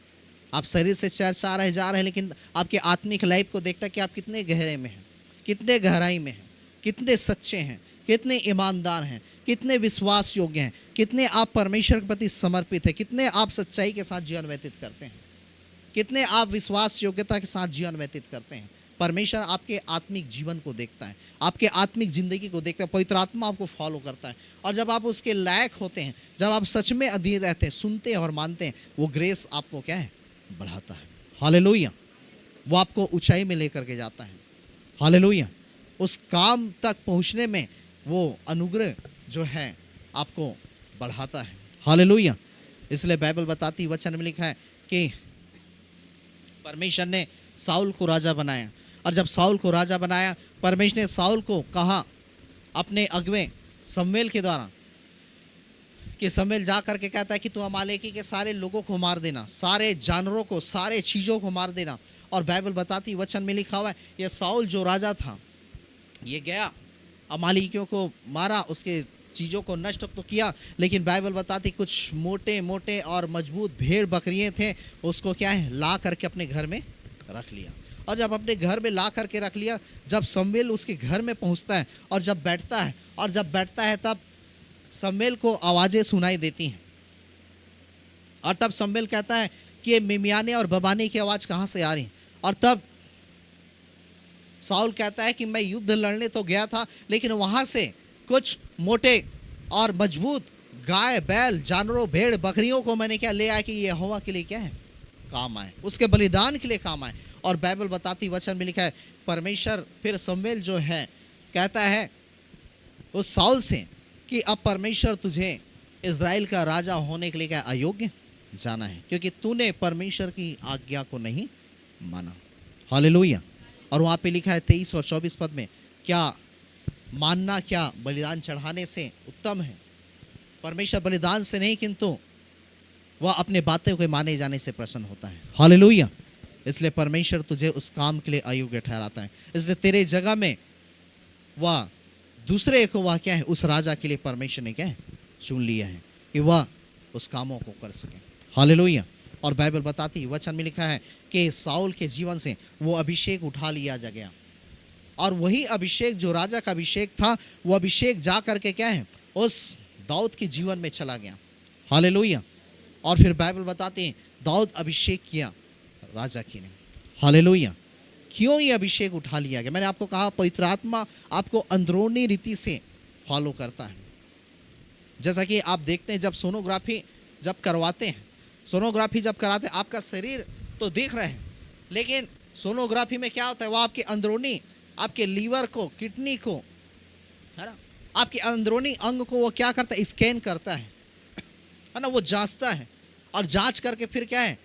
आप शरीर से चर्च आ रहे जा रहे हैं, लेकिन आपके आत्मिक लाइफ को देखता है कि आप कितने गहरे में हैं, कितने गहराई में हैं, कितने सच्चे हैं, कितने ईमानदार हैं, कितने विश्वास योग्य हैं, कितने आप परमेश्वर के प्रति समर्पित हैं, कितने आप सच्चाई के साथ जीवन व्यतीत करते हैं, कितने आप विश्वास योग्यता के साथ जीवन व्यतीत करते हैं। परमेश्वर आपके आत्मिक जीवन को देखता है, आपके आत्मिक जिंदगी को देखता है। पवित्र आत्मा आपको फॉलो करता है और जब आप उसके लायक होते हैं, जब आप सच में अधीन रहते हैं, सुनते हैं और मानते हैं, वो ग्रेस आपको क्या है, बढ़ाता है। हालेलुया। वो आपको ऊंचाई में लेकर के जाता है। हालेलुया। उस काम तक पहुंचने में वो अनुग्रह जो है आपको बढ़ाता है। हालेलुया। इसलिए बाइबल बताती वचन में लिखा है कि परमेश्वर ने साउल को राजा बनाया और जब साउल को राजा बनाया, परमेश्वर ने साउल को कहा अपने अगुवे शमूएल के द्वारा कि शमूएल जा करके कहता है कि तू अमालेकी के सारे लोगों को मार देना, सारे जानवरों को, सारे चीज़ों को मार देना। और बाइबल बताती वचन में लिखा हुआ है ये साउल जो राजा था ये गया, अमालेकियों को मारा, उसके चीज़ों को नष्ट तो किया, लेकिन बाइबल बताती कुछ मोटे मोटे और मजबूत भेड़ बकरियाँ थे, उसको क्या है ला करके अपने घर में रख लिया। और जब अपने घर में ला करके रख लिया, जब शमूएल उसके घर में पहुंचता है और जब बैठता है तब शमूएल को आवाज़ें सुनाई देती हैं। और तब शमूएल कहता है कि ये मिमियाने और बबाने की आवाज़ कहाँ से आ रही है। और तब साउल कहता है कि मैं युद्ध लड़ने तो गया था, लेकिन वहाँ से कुछ मोटे और मजबूत गाय बैल जानवरों भेड़ बकरियों को मैंने क्या ले आया कि ये यहोवा के लिए क्या है काम आए, उसके बलिदान के लिए काम आए। और बाइबल बताती वचन में लिखा है परमेश्वर फिर शमूएल जो है कहता है उस साउल से कि अब परमेश्वर तुझे इज़राइल का राजा होने के लिए क्या अयोग्य जाना है, क्योंकि तूने परमेश्वर की आज्ञा को नहीं माना। हालेलुया। और वहाँ पे लिखा है 23 और 24 पद में, क्या मानना क्या बलिदान चढ़ाने से उत्तम है। परमेश्वर बलिदान से नहीं किंतु वह अपने बातों के माने जाने से प्रसन्न होता है। हालेलुया। इसलिए परमेश्वर तुझे उस काम के लिए अयोग्य ठहराता है, इसलिए तेरे जगह में वह दूसरे को वह क्या है उस राजा के लिए परमेश्वर ने क्या है चुन लिया है कि वह उस कामों को कर सके। हालेलुया। और बाइबल बताती वचन में लिखा है कि साउल के जीवन से वो अभिषेक उठा लिया जा गया और वही अभिषेक जो राजा का अभिषेक था वो अभिषेक जा करके क्या है उस दाऊद के जीवन में चला गया। हालेलुया। और फिर बाइबल बताते हैं दाऊद अभिषेक किया राजा की ने। हालेलुया। क्यों ये अभिषेक उठा लिया गया? मैंने आपको कहा पवित्र आत्मा आपको अंदरूनी रीति से फॉलो करता है। जैसा कि आप देखते हैं जब सोनोग्राफी जब करवाते हैं, सोनोग्राफी जब कराते हैं आपका शरीर तो देख रहे हैं, लेकिन सोनोग्राफी में क्या होता है वो आपके अंदरूनी आपके लीवर को, किडनी को, है ना, आपके अंदरूनी अंग को वो क्या करता है स्कैन करता है ना, वो जांचता है और जांच करके फिर क्या है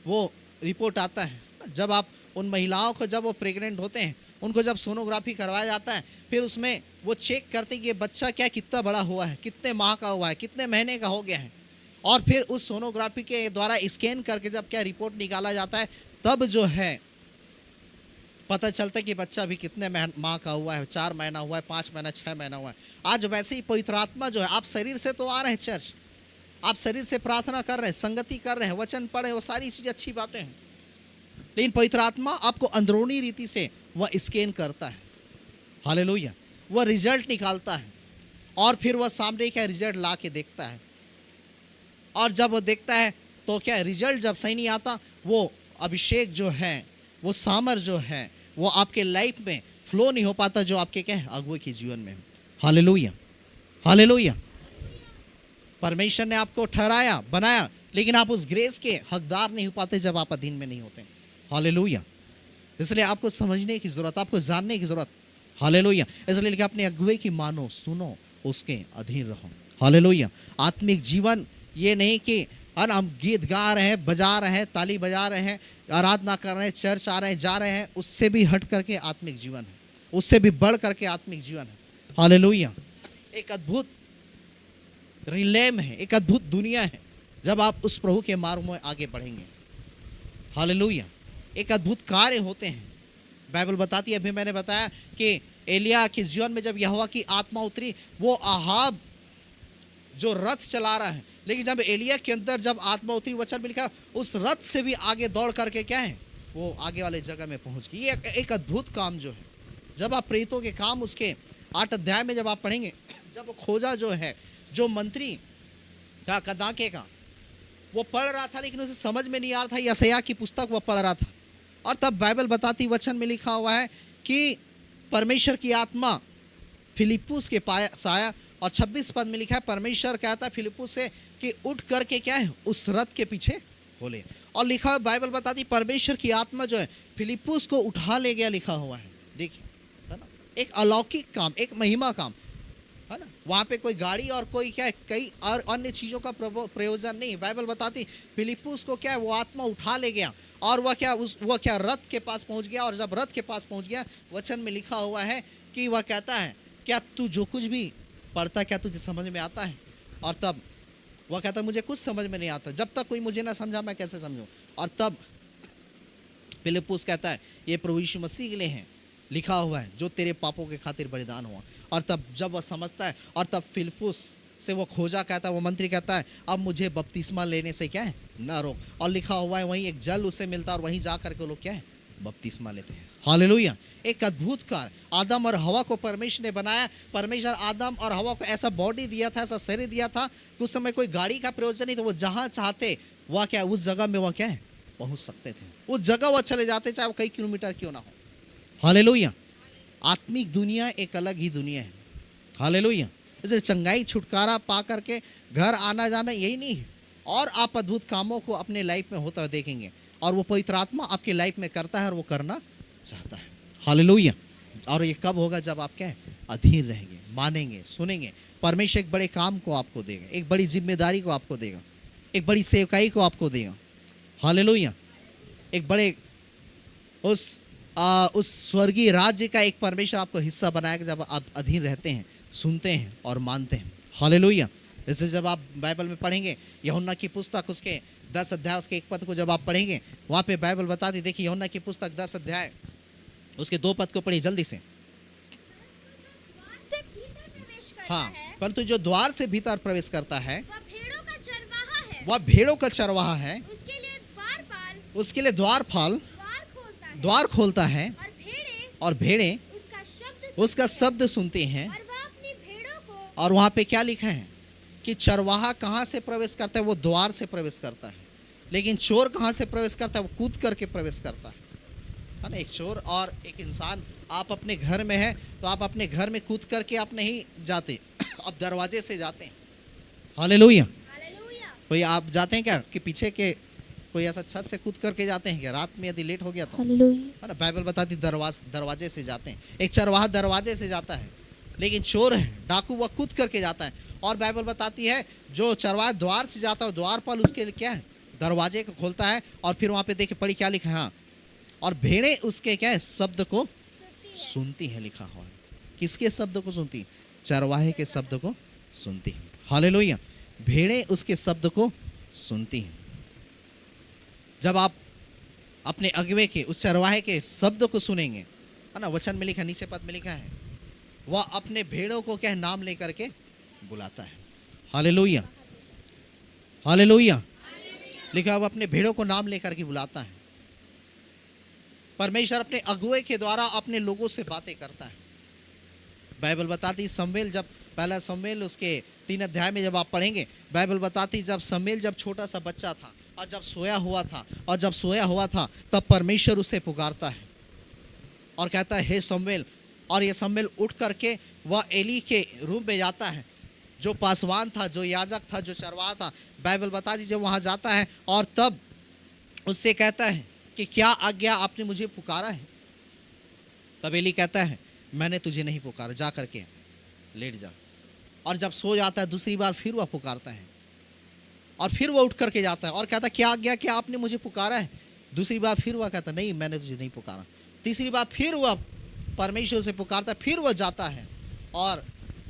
वो रिपोर्ट आता है। जब आप उन महिलाओं को जब वो प्रेग्नेंट होते हैं उनको जब सोनोग्राफी करवाया जाता है फिर उसमें वो चेक करते हैं कि ये बच्चा क्या कितना बड़ा हुआ है, कितने माह का हुआ है, कितने महीने का हो गया है। और फिर उस सोनोग्राफी के द्वारा स्कैन करके जब क्या रिपोर्ट निकाला जाता है तब जो है पता चलता है कि बच्चा अभी कितने माह का हुआ है, 4 महीना हुआ है, 5 महीना, 6 महीना हुआ है। आज वैसे ही पवित्र आत्मा जो है आप शरीर से तो आ रहे हैं चर्च, आप शरीर से प्रार्थना कर रहे हैं, संगति कर रहे हैं, वचन पढ़ रहे हैं, वो सारी चीज़ें अच्छी बातें हैं, लेकिन पवित्र आत्मा आपको अंदरूनी रीति से वह स्कैन करता है। हालेलुया। वह रिजल्ट निकालता है और फिर वह सामने क्या रिजल्ट ला के देखता है। और जब वो देखता है तो क्या रिजल्ट जब सही नहीं आता वो अभिषेक जो है वो सामर जो है वो आपके लाइफ में फ्लो नहीं हो पाता जो आपके क्या है अगुवे के जीवन में। हालेलुया। हालेलुया। परमेश्वर ने आपको ठहराया बनाया, लेकिन आप उस ग्रेस के हकदार नहीं हो पाते जब आप अधीन में नहीं होते। हालेलुया। इसलिए आपको समझने की जरूरत, आपको जानने की जरूरत। हालेलुया। इसलिए लिखा अपने अगुवे की मानो, सुनो, उसके अधीन रहो। हालेलुया। आत्मिक जीवन ये नहीं कि हम गीत गा रहे हैं, बजा रहे हैं, ताली बजा रहे हैं, आराधना कर रहे हैं, चर्च आ रहे हैं, जा रहे हैं, उससे भी हट करके आत्मिक जीवन है, उससे भी बढ़ करके आत्मिक जीवन है। हालेलुया। एक अद्भुत रिलेम है, एक अद्भुत दुनिया है जब आप उस प्रभु के मार्ग में आगे बढ़ेंगे। हालेलुया। एक अद्भुत कार्य होते हैं। बाइबल बताती है, अभी मैंने बताया कि एलिया के जीवन में जब यहोवा की आत्मा उतरी, वो आहाब जो रथ चला रहा है, लेकिन जब एलिया के अंदर जब आत्मा उतरी, वचन में लिखा उस रथ से भी आगे दौड़ करके क्या है, वो आगे वाले जगह में पहुंच गई। ये एक अद्भुत काम जो है, जब आप प्रेरितों के काम उसके 8 अध्याय में जब आप पढ़ेंगे, जब खोजा जो है, जो मंत्री था कदाके का, वो पढ़ रहा था लेकिन उसे समझ में नहीं आ रहा था, यशायाह की पुस्तक वो पढ़ रहा था, और तब बाइबल बताती वचन में लिखा हुआ है कि परमेश्वर की आत्मा फिलिप्पुस के पास आया, और 26 पद में लिखा है परमेश्वर कहता है फिलिप्पुस से कि उठ करके क्या है, उस रथ के पीछे हो ले। और लिखा है, बाइबल बताती परमेश्वर की आत्मा जो है फिलिप्पुस को उठा ले गया, लिखा हुआ है। देखिए, है ना, एक अलौकिक काम, एक महिमा काम, है ना। वहाँ पे कोई गाड़ी और कोई क्या है, कई और अन्य चीज़ों का प्रयोजन नहीं। बाइबल बताती फिलिप्पुस को क्या है, वो आत्मा उठा ले गया, और वह क्या रथ के पास पहुँच गया। और जब रथ के पास पहुँच गया, वचन में लिखा हुआ है कि वह कहता है, क्या तू जो कुछ भी पढ़ता क्या तुझे समझ में आता है? और तब वह कहता मुझे कुछ समझ में नहीं आता, जब तक कोई मुझे ना समझा मैं कैसे समझूं। और तब फिलिप्पुस कहता है ये प्रभु यीशु मसीह के लिए है, लिखा हुआ है जो तेरे पापों के खातिर बलिदान हुआ। और तब जब वह समझता है, और तब फिलिप्पुस से वो खोजा कहता है, वो मंत्री कहता है अब मुझे बपतिस्मा लेने से क्या है ना रोक। और लिखा हुआ है वहीं एक जल उसे मिलता है, और वहीं जा करके लोग क्या है बपतिस्मा लेते हैं। हालेलुया। एक अद्भुत कार्य, आदम और हवा को परमेश्वर ने बनाया। परमेश्वर आदम और हवा को ऐसा बॉडी दिया था, ऐसा शरीर दिया था कि उस समय कोई गाड़ी का प्रयोजन नहीं था। वो जहाँ चाहते वह क्या उस जगह में वह क्या है पहुँच सकते थे, उस जगह वह चले जाते, चाहे वो कई किलोमीटर क्यों ना हो। हालेलुया। आत्मिक दुनिया एक अलग ही दुनिया है। हालेलुया। इसलिए चंगाई छुटकारा पा करके घर आना जाना यही नहीं है, और आप अद्भुत कामों को अपने लाइफ में होता हुआ देखेंगे, और वो पवित्र आत्मा आपकी लाइफ में करता है और वो करना चाहता है। हालेलुया। और ये कब होगा, जब आप क्या है अधीन रहेंगे, मानेंगे, सुनेंगे। परमेश्वर एक बड़े काम को आपको देगा, एक बड़ी जिम्मेदारी को आपको देगा, एक बड़ी सेवकाई को आपको देगा। हालेलुया। एक बड़े उस स्वर्गीय राज्य का एक परमेश्वर आपको हिस्सा बनाएगा, जब आप अधीन रहते हैं, सुनते हैं और मानते हैं। हालेलुया। जैसे जब आप बाइबल में पढ़ेंगे यूहन्ना की पुस्तक उसके 10 अध्याय उसके 1 पद को जब आप पढ़ेंगे, वहाँ पे बाइबल बताती, देखिए यूहन्ना की पुस्तक 10 अध्याय उसके 2 पद को पढ़िए जल्दी से। हाँ, परंतु जो द्वार से भीतर प्रवेश करता है वह भेड़ों का चरवाहा है, उसके लिए द्वारपाल द्वार खोलता है, और भेड़ें उसका शब्द सुनती हैं। और वहाँ पे क्या लिखा है कि चरवाहा कहाँ से प्रवेश करता है, वो द्वार से प्रवेश करता है। लेकिन चोर कहाँ से प्रवेश करता है, वो कूद करके प्रवेश करता है ना। एक चोर और एक इंसान, आप अपने घर में हैं तो आप अपने घर में कूद करके आप नहीं जाते, आप दरवाजे से जाते हैं। हालेलुया। कोई आप जाते हैं क्या कि पीछे के कोई ऐसा छत से कूद करके जाते हैं क्या, रात में यदि लेट हो गया तो, है ना। बाइबल बताती दरवाजे से जाते हैं। एक चरवाहा दरवाजे से जाता है, लेकिन चोर है, डाकू, वह कूद करके जाता है। और बाइबल बताती है जो चरवाहा द्वार से जाता है, द्वारपाल उसके लिए क्या है दरवाजे को खोलता है। और फिर वहाँ पे देखिए पढ़ी क्या लिखा है, हाँ, और भेड़ें उसके क्या है शब्द को सुनती है, लिखा हुआ है। किसके शब्द को सुनती? चरवाहे के शब्द को सुनती है। हालेलुया। भेड़ें उसके शब्द को सुनती हैं। जब आप अपने अगुवे के उस चरवाहे के शब्द को सुनेंगे, है ना, वचन में लिखा, नीचे पद में लिखा है, वह अपने भेड़ों को क्या नाम लेकर के बुलाता है। हालेलुया। हालेलुया। लिखा वह अपने भेड़ों को नाम लेकर के बुलाता है। परमेश्वर अपने अगुवे के द्वारा अपने लोगों से बातें करता है। बाइबल बताती शमूएल, जब पहला शमूएल उसके 3 अध्याय में जब आप पढ़ेंगे, बाइबल बताती जब शमूएल जब छोटा सा बच्चा था और जब सोया हुआ था तब परमेश्वर उसे पुकारता है और कहता है हे शमूएल। और ये शमूएल उठ करके वह एली के रूम में जाता है, जो पासवान था, जो याजक था, जो चरवाहा था। बाइबल बताती जब वहाँ जाता है और तब उससे कहता है कि क्या आज्ञा आपने मुझे पुकारा है? तब एली कहता है मैंने तुझे नहीं पुकारा, जा करके लेट जा। और जब सो जाता है दूसरी बार फिर वह पुकारता है और फिर वह उठ करके जाता है और कहता है क्या आज्ञा, क्या आपने मुझे पुकारा है? दूसरी बार फिर वह कहता नहीं मैंने तुझे नहीं पुकारा। तीसरी बार फिर वह परमेश्वर से पुकारता है, फिर वह जाता है और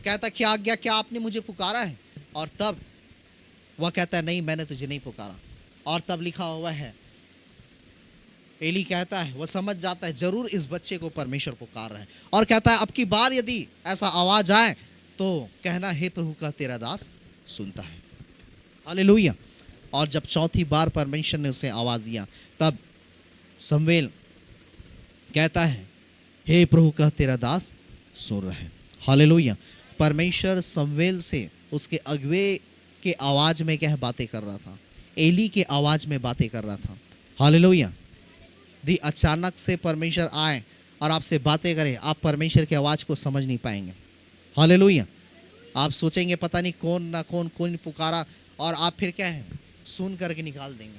कहता क्या आज्ञा, क्या आपने मुझे पुकारा है? और तब वह कहता है नहीं मैंने तुझे नहीं पुकारा। और तब लिखा हुआ है एली कहता है, वह समझ जाता है जरूर इस बच्चे को परमेश्वर पुकार रहे हैं और कहता है अब की बार यदि ऐसा आवाज आए तो कहना हे प्रभु का तेरा दास सुनता है। हालेलुया। और जब चौथी बार परमेश्वर ने उसे आवाज दिया तब शमूएल कहता है हे प्रभु का तेरा दास सुन रहा है। हालेलुया। परमेश्वर शमूएल से उसके अगुवे के आवाज में क्या बातें कर रहा था, एली के आवाज में बातें कर रहा था। हालेलुया। यदि अचानक से परमेश्वर आए और आपसे बातें करे, आप परमेश्वर की आवाज को समझ नहीं पाएंगे। हालेलुया। आप सोचेंगे पता नहीं कौन ना कौन पुकारा और आप फिर क्या है सुन करके निकाल देंगे।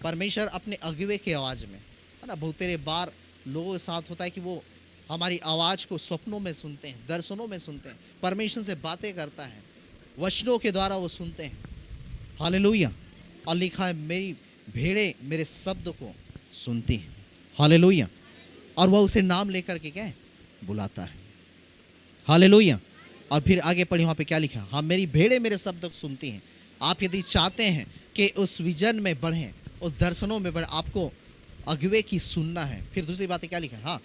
परमेश्वर अपने अगुवे की आवाज़ में है ना, बहुत तेरे बार लोगों के साथ होता है कि वो हमारी आवाज़ को स्वप्नों में सुनते हैं, दर्शनों में सुनते हैं, परमेश्वर से बातें करता है, वचनों के द्वारा वो सुनते हैं। हालेलुया। और लिखा है मेरी भेड़ें मेरे शब्द को सुनती हैं। हालेलुया। और वह उसे नाम लेकर के क्या है बुलाता है। हालेलुया। और फिर आगे पढ़ी वहाँ पे क्या लिखा, हाँ मेरी भेड़ें मेरे शब्द को सुनती हैं। आप यदि चाहते हैं कि उस विजन में बढ़ें, उस दर्शनों में बढ़ें, आपको अगुवे की सुनना है। फिर दूसरी बात क्या लिखा है, हाँ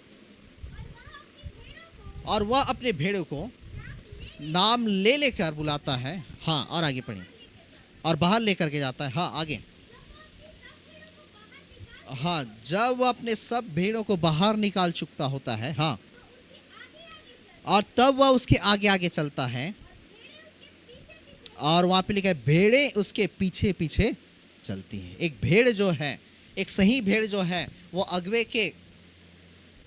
और वह अपने भेड़ों को नाम ले लेकर बुलाता है। हाँ और आगे पढ़ें, और बाहर लेकर के जाता है। हाँ आगे, हाँ जब वह अपने सब भेड़ों को बाहर निकाल चुकता होता है, हाँ और तब वह उसके आगे आगे चलता है और वहां पे लिखा है भेड़ें उसके पीछे पीछे चलती हैं। एक भेड़ जो है, एक सही भेड़ जो है वो अगुवे के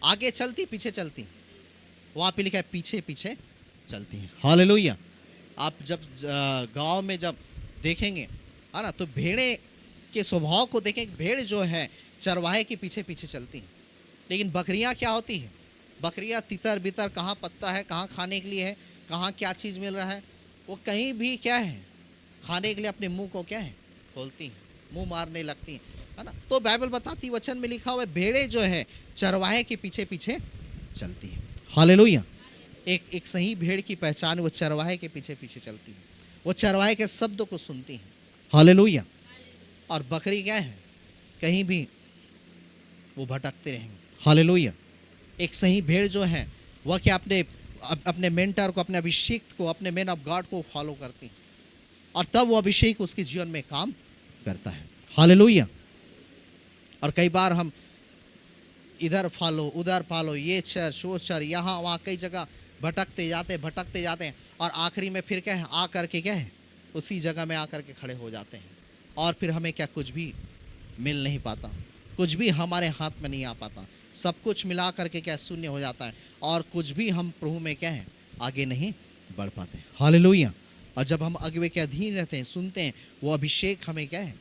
आगे चलती पीछे चलती, वहां पे लिखा है पीछे पीछे चलती हैं। हालेलुया। आप जब गांव में जब देखेंगे है ना तो भेड़ें के स्वभाव को देखेंगे, भेड़ जो है चरवाहे के पीछे पीछे चलती हैं। लेकिन बकरियां क्या होती हैं, बकरियां तितर बितर कहाँ पत्ता है, कहाँ खाने के लिए है, कहाँ क्या चीज़ मिल रहा है, वो कहीं भी क्या है खाने के लिए अपने मुंह को क्या है खोलती हैं, मुंह मारने लगती हैं, है ना। तो बाइबल बताती, वचन में लिखा हुआ है भेड़ें जो है चरवाहे के पीछे पीछे चलती हैं। हालेलुया। एक सही भेड़ की पहचान वो चरवाहे के पीछे पीछे चलती है, वो चरवाहे के शब्द को सुनती हैं। हालेलुया। और बकरी क्या है, कहीं भी वो भटकते रहेंगे। हालेलुया। एक सही भेड़ जो है वह क्या अपने मेंटर को, अपने अभिषेक को, अपने मैन ऑफ गॉड को फॉलो करती और तब वो अभिषेक उसके जीवन में काम करता है। हालेलुया। और कई बार हम इधर फॉलो उधर फॉलो, ये चर्च वो चर्च, यहाँ वहाँ कई जगह भटकते जाते हैं और आखिरी में फिर क्या है आ करके क्या है उसी जगह में आकर के खड़े हो जाते हैं और फिर हमें क्या कुछ भी मिल नहीं पाता, कुछ भी हमारे हाथ में नहीं आ पाता, सब कुछ मिला करके क्या शून्य हो जाता है और कुछ भी हम प्रभु में क्या है आगे नहीं बढ़ पाते। हालेलुया। और जब हम अगुवे के अधीन रहते हैं, सुनते हैं, वो अभिषेक हमें क्या है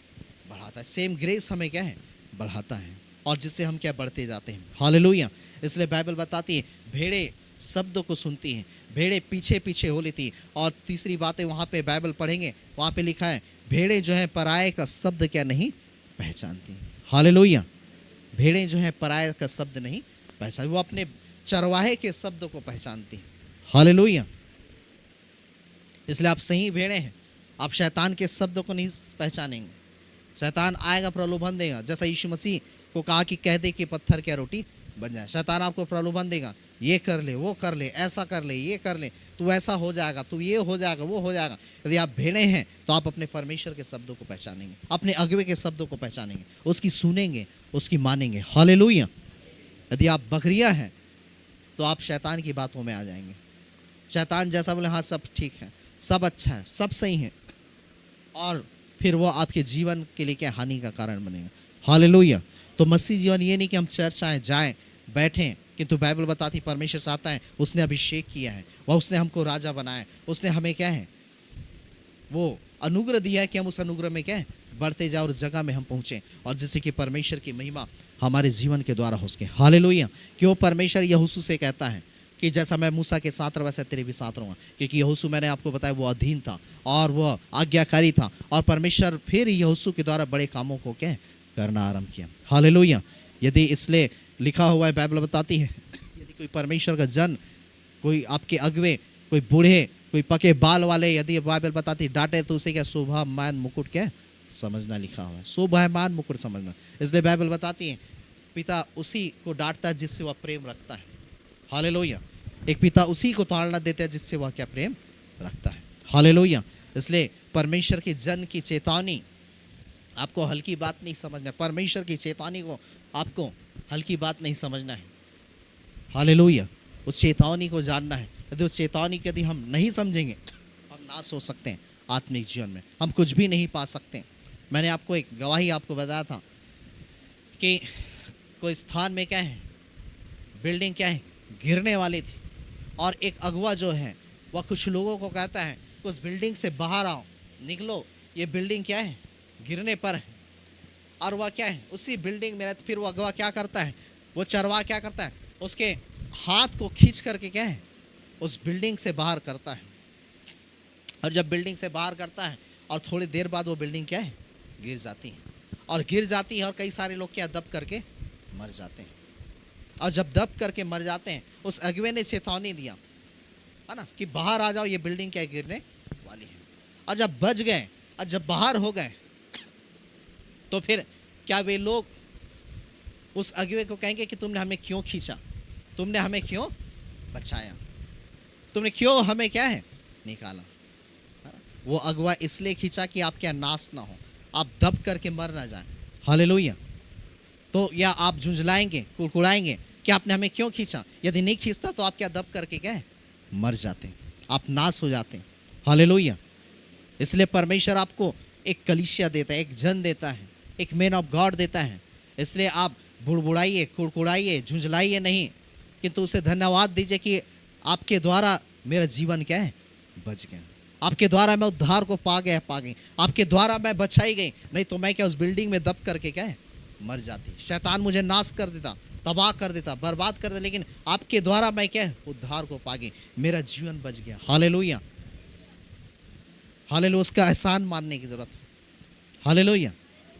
बढ़ाता है, सेम ग्रेस हमें क्या है बढ़ाता है और जिससे हम क्या बढ़ते जाते हैं। हालेलुया। इसलिए बाइबल बताती है भेड़ें शब्द को सुनती हैं, भेड़ें पीछे पीछे हो लेती। और तीसरी बातें वहाँ पे बाइबल पढ़ेंगे, वहाँ पे लिखा है भेड़ें जो है पराये का शब्द क्या नहीं पहचानती। हालेलुया। भेड़ें जो है पराये का शब्द नहीं पहचानती, वो अपने चरवाहे के शब्द को पहचानती। हालेलुया। इसलिए आप सही भेड़ें हैं, आप शैतान के शब्द को नहीं पहचानेंगे। शैतान आएगा, प्रलोभन देगा, जैसा यीशु मसीह को कहा कि कह दे कि पत्थर क्या रोटी बन जाए। शैतान आपको प्रलोभन देगा, ये कर ले, वो कर ले, ऐसा कर ले, ये कर ले, तू ऐसा हो जाएगा, तू ये हो जाएगा, वो हो जाएगा। यदि आप भेड़े हैं तो आप अपने परमेश्वर के शब्दों को पहचानेंगे, अपने अगुवे के शब्दों को पहचानेंगे, उसकी सुनेंगे, उसकी मानेंगे। हालेलुया। यदि आप बकरियां हैं तो आप शैतान की बातों में आ जाएंगे। शैतान जैसा बोले हाँ सब ठीक है, सब अच्छा है, सब सही है, और फिर वो आपके जीवन के लिए क्या हानि का कारण बनेगा। हालेलुया। तो मसीह जीवन ये नहीं कि हम चर्च आए जाएं बैठें, किंतु बाइबल बताती परमेश्वर चाहता है, उसने अभिषेक किया है, वह उसने हमको राजा बनाया है, उसने हमें क्या है वो अनुग्रह दिया है कि हम उस अनुग्रह में क्या है बढ़ते जाए और उस जगह में हम पहुँचें और जिससे कि परमेश्वर की महिमा हमारे जीवन के द्वारा हो सके। हालेलुया। क्यों परमेश्वर यहोशू से कहता है कि जैसा मैं मूसा के साथ रहा वैसा तेरे भी साथ रहूँगा, क्योंकि यहोशू मैंने आपको बताया वो अधीन था और वह आज्ञाकारी था और परमेश्वर फिर यहोशू के द्वारा बड़े कामों को क्या करना आरंभ किया। हालेलुया। यदि इसलिए लिखा हुआ है, बाइबल बताती है, यदि कोई परमेश्वर का जन, कोई आपके अगवे, कोई बूढ़े, कोई पके बाल वाले, यदि बाइबल बताती डांटे तो उसे क्या शोभामान मुकुट क्या समझना, लिखा हुआ है शोभामान मुकुट समझना। इसलिए बाइबल बताती है पिता उसी को डांटता है जिससे वह प्रेम रखता है। हालेलुया। एक पिता उसी को ताड़ना देता है जिससे वह क्या प्रेम रखता है। हालेलुया। इसलिए परमेश्वर के जन की चेतावनी आपको हल्की बात नहीं समझना है। परमेश्वर की चेतावनी को आपको हल्की बात नहीं समझना है। हालेलुया। उस चेतावनी को जानना है। यदि उस चेतावनी को यदि हम नहीं समझेंगे, हम नाश हो सकते हैं आत्मिक जीवन में, हम कुछ भी नहीं पा सकते। मैंने आपको एक गवाही आपको बताया था कि कोई स्थान में क्या है, बिल्डिंग क्या है, गिरने वाली थी और एक अगवा जो है वह कुछ लोगों को कहता है कि उस बिल्डिंग से बाहर आओ, निकलो, ये बिल्डिंग क्या है, गिरने पर है। और वह क्या है, उसी बिल्डिंग में रहते। फिर वो अगवा क्या करता है, वो चरवाहा क्या करता है, उसके हाथ को खींच करके क्या है, उस बिल्डिंग से बाहर करता है। और जब बिल्डिंग से बाहर करता है और थोड़ी देर बाद वो बिल्डिंग क्या है, गिर जाती है। और गिर जाती है और कई सारे लोग क्या दब करके मर जाते हैं। और जब दब करके मर जाते हैं, उस अगवे ने चेतावनी दिया है ना कि बाहर आ जाओ, ये बिल्डिंग क्या गिरने वाली है। और जब बच गए और जब बाहर हो गए तो फिर क्या वे लोग उस अगवे को कहेंगे कि तुमने हमें क्यों खींचा, तुमने हमें क्यों बचाया, तुमने क्यों हमें क्या है निकाला। वो अगवा इसलिए खींचा कि आप क्या नाश ना हो, आप दब करके मर ना जाएं। हालेलुया। तो या आप झुंझलाएंगे, कुड़कुड़ाएंगे कि आपने हमें क्यों खींचा। यदि नहीं खींचता तो आप क्या दब करके क्या है मर जाते, आप नाश हो जाते। हालेलुया। इसलिए परमेश्वर आपको एक कलीसिया देता है, एक जन देता है, एक मैन ऑफ गॉड देता है। इसलिए आप बुड़बुड़ाइए, कुड़कुड़ाइए, झुंझलाइए नहीं, किंतु उसे धन्यवाद दीजिए कि आपके द्वारा मेरा जीवन क्या है बच गया, आपके द्वारा मैं उद्धार को पा गई, आपके द्वारा मैं बचाई गई। नहीं तो मैं क्या उस बिल्डिंग में दब करके क्या है मर जाती, शैतान मुझे नाश कर देता, तबाह कर देता, बर्बाद कर देता। लेकिन आपके द्वारा मैं क्या है उद्धार को पा गई, मेरा जीवन बच गया। हालेलुया। हालेलुया। उसका एहसान मानने की जरूरत है। हालेलुया।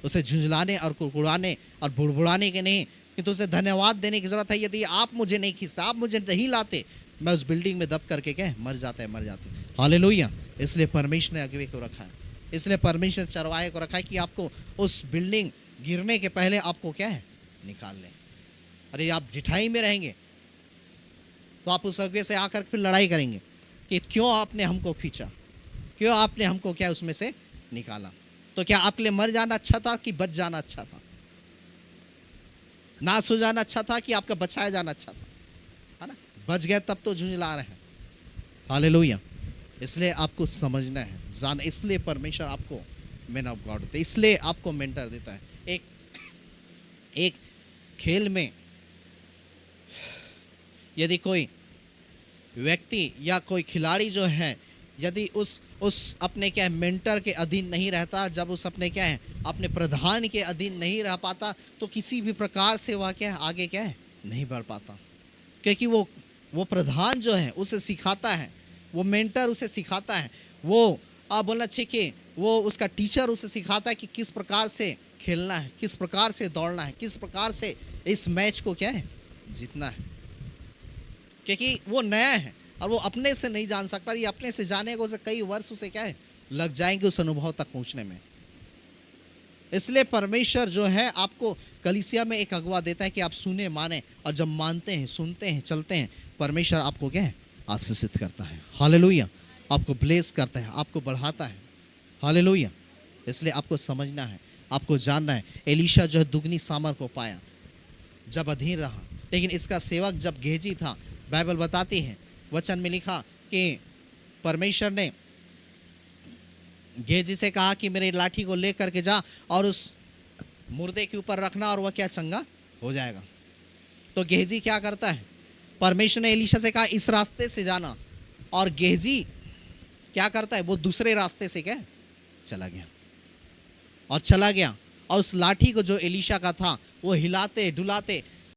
उसे झुंझलाने और कुड़कुड़ाने और बुड़बुड़ाने के नहीं, किंतु उसे धन्यवाद देने की जरूरत है। यदि आप मुझे नहीं खींचते, आप मुझे नहीं लाते, मैं उस बिल्डिंग में दब करके क्या मर जाती। हालेलुया। इसलिए परमेश्वर ने अगुवे को रखा है, इसलिए परमेश्वर चरवाहे को रखा है कि आपको उस बिल्डिंग गिरने के पहले आपको क्या है निकाल लें। अरे आप जिठाई में रहेंगे तो आप उस अगुवे से आकर फिर लड़ाई करेंगे कि क्यों आपने हमको खींचा, क्यों आपने हमको क्या उसमें से निकाला। तो क्या आपके लिए मर जाना अच्छा था कि बच जाना अच्छा था, नाश हो जाना अच्छा था कि आपका बचाया जाना अच्छा था, है ना। बच गए तब तो झुंझला रहे हैं। हालेलुया। इसलिए आपको समझना है, जान, इसलिए परमेश्वर आपको मैन ऑफ गॉड देता है, इसलिए आपको मेंटर देता है। एक खेल में यदि कोई व्यक्ति या कोई खिलाड़ी जो है यदि उस अपने क्या है मेंटर के अधीन नहीं रहता, जब उस अपने क्या है अपने प्रधान के अधीन नहीं रह पाता, तो किसी भी प्रकार से वह क्या है आगे क्या है नहीं बढ़ पाता। क्योंकि वो प्रधान जो है उसे सिखाता है, वो मेंटर उसे सिखाता है, वो आप बोलना चाहिए कि वो उसका टीचर उसे सिखाता है कि किस प्रकार से खेलना है, किस प्रकार से दौड़ना है, किस प्रकार से इस मैच को क्या है जीतना है। क्योंकि वो नया है और वो अपने से नहीं जान सकता, ये अपने से जाने को उसे कई वर्ष उसे क्या है लग जाएंगे उस अनुभव तक पहुंचने में। इसलिए परमेश्वर जो है आपको कलीसिया में एक अगवा देता है कि आप सुने माने, और जब मानते हैं, सुनते हैं, चलते हैं, परमेश्वर आपको क्या है आशीषित करता है। हालेलुया। आपको ब्लेस करता है, आपको बढ़ाता है। हालेलुया। इसलिए आपको समझना है, आपको जानना है। एलीशा जो है दुगनी सामर को पाया जब अधीन रहा, लेकिन इसका सेवक जब गेजी था, बाइबल बताती है, वचन में लिखा कि परमेश्वर ने गेजी से कहा कि मेरे लाठी को ले करके जा और उस मुर्दे के ऊपर रखना और वह क्या चंगा हो जाएगा। तो गेजी क्या करता है, परमेश्वर ने एलीशा से कहा इस रास्ते से जाना, और गेजी क्या करता है, वो दूसरे रास्ते से क्या चला गया। और चला गया। और उस लाठी को जो एलीशा का था वो हिलाते डुलाते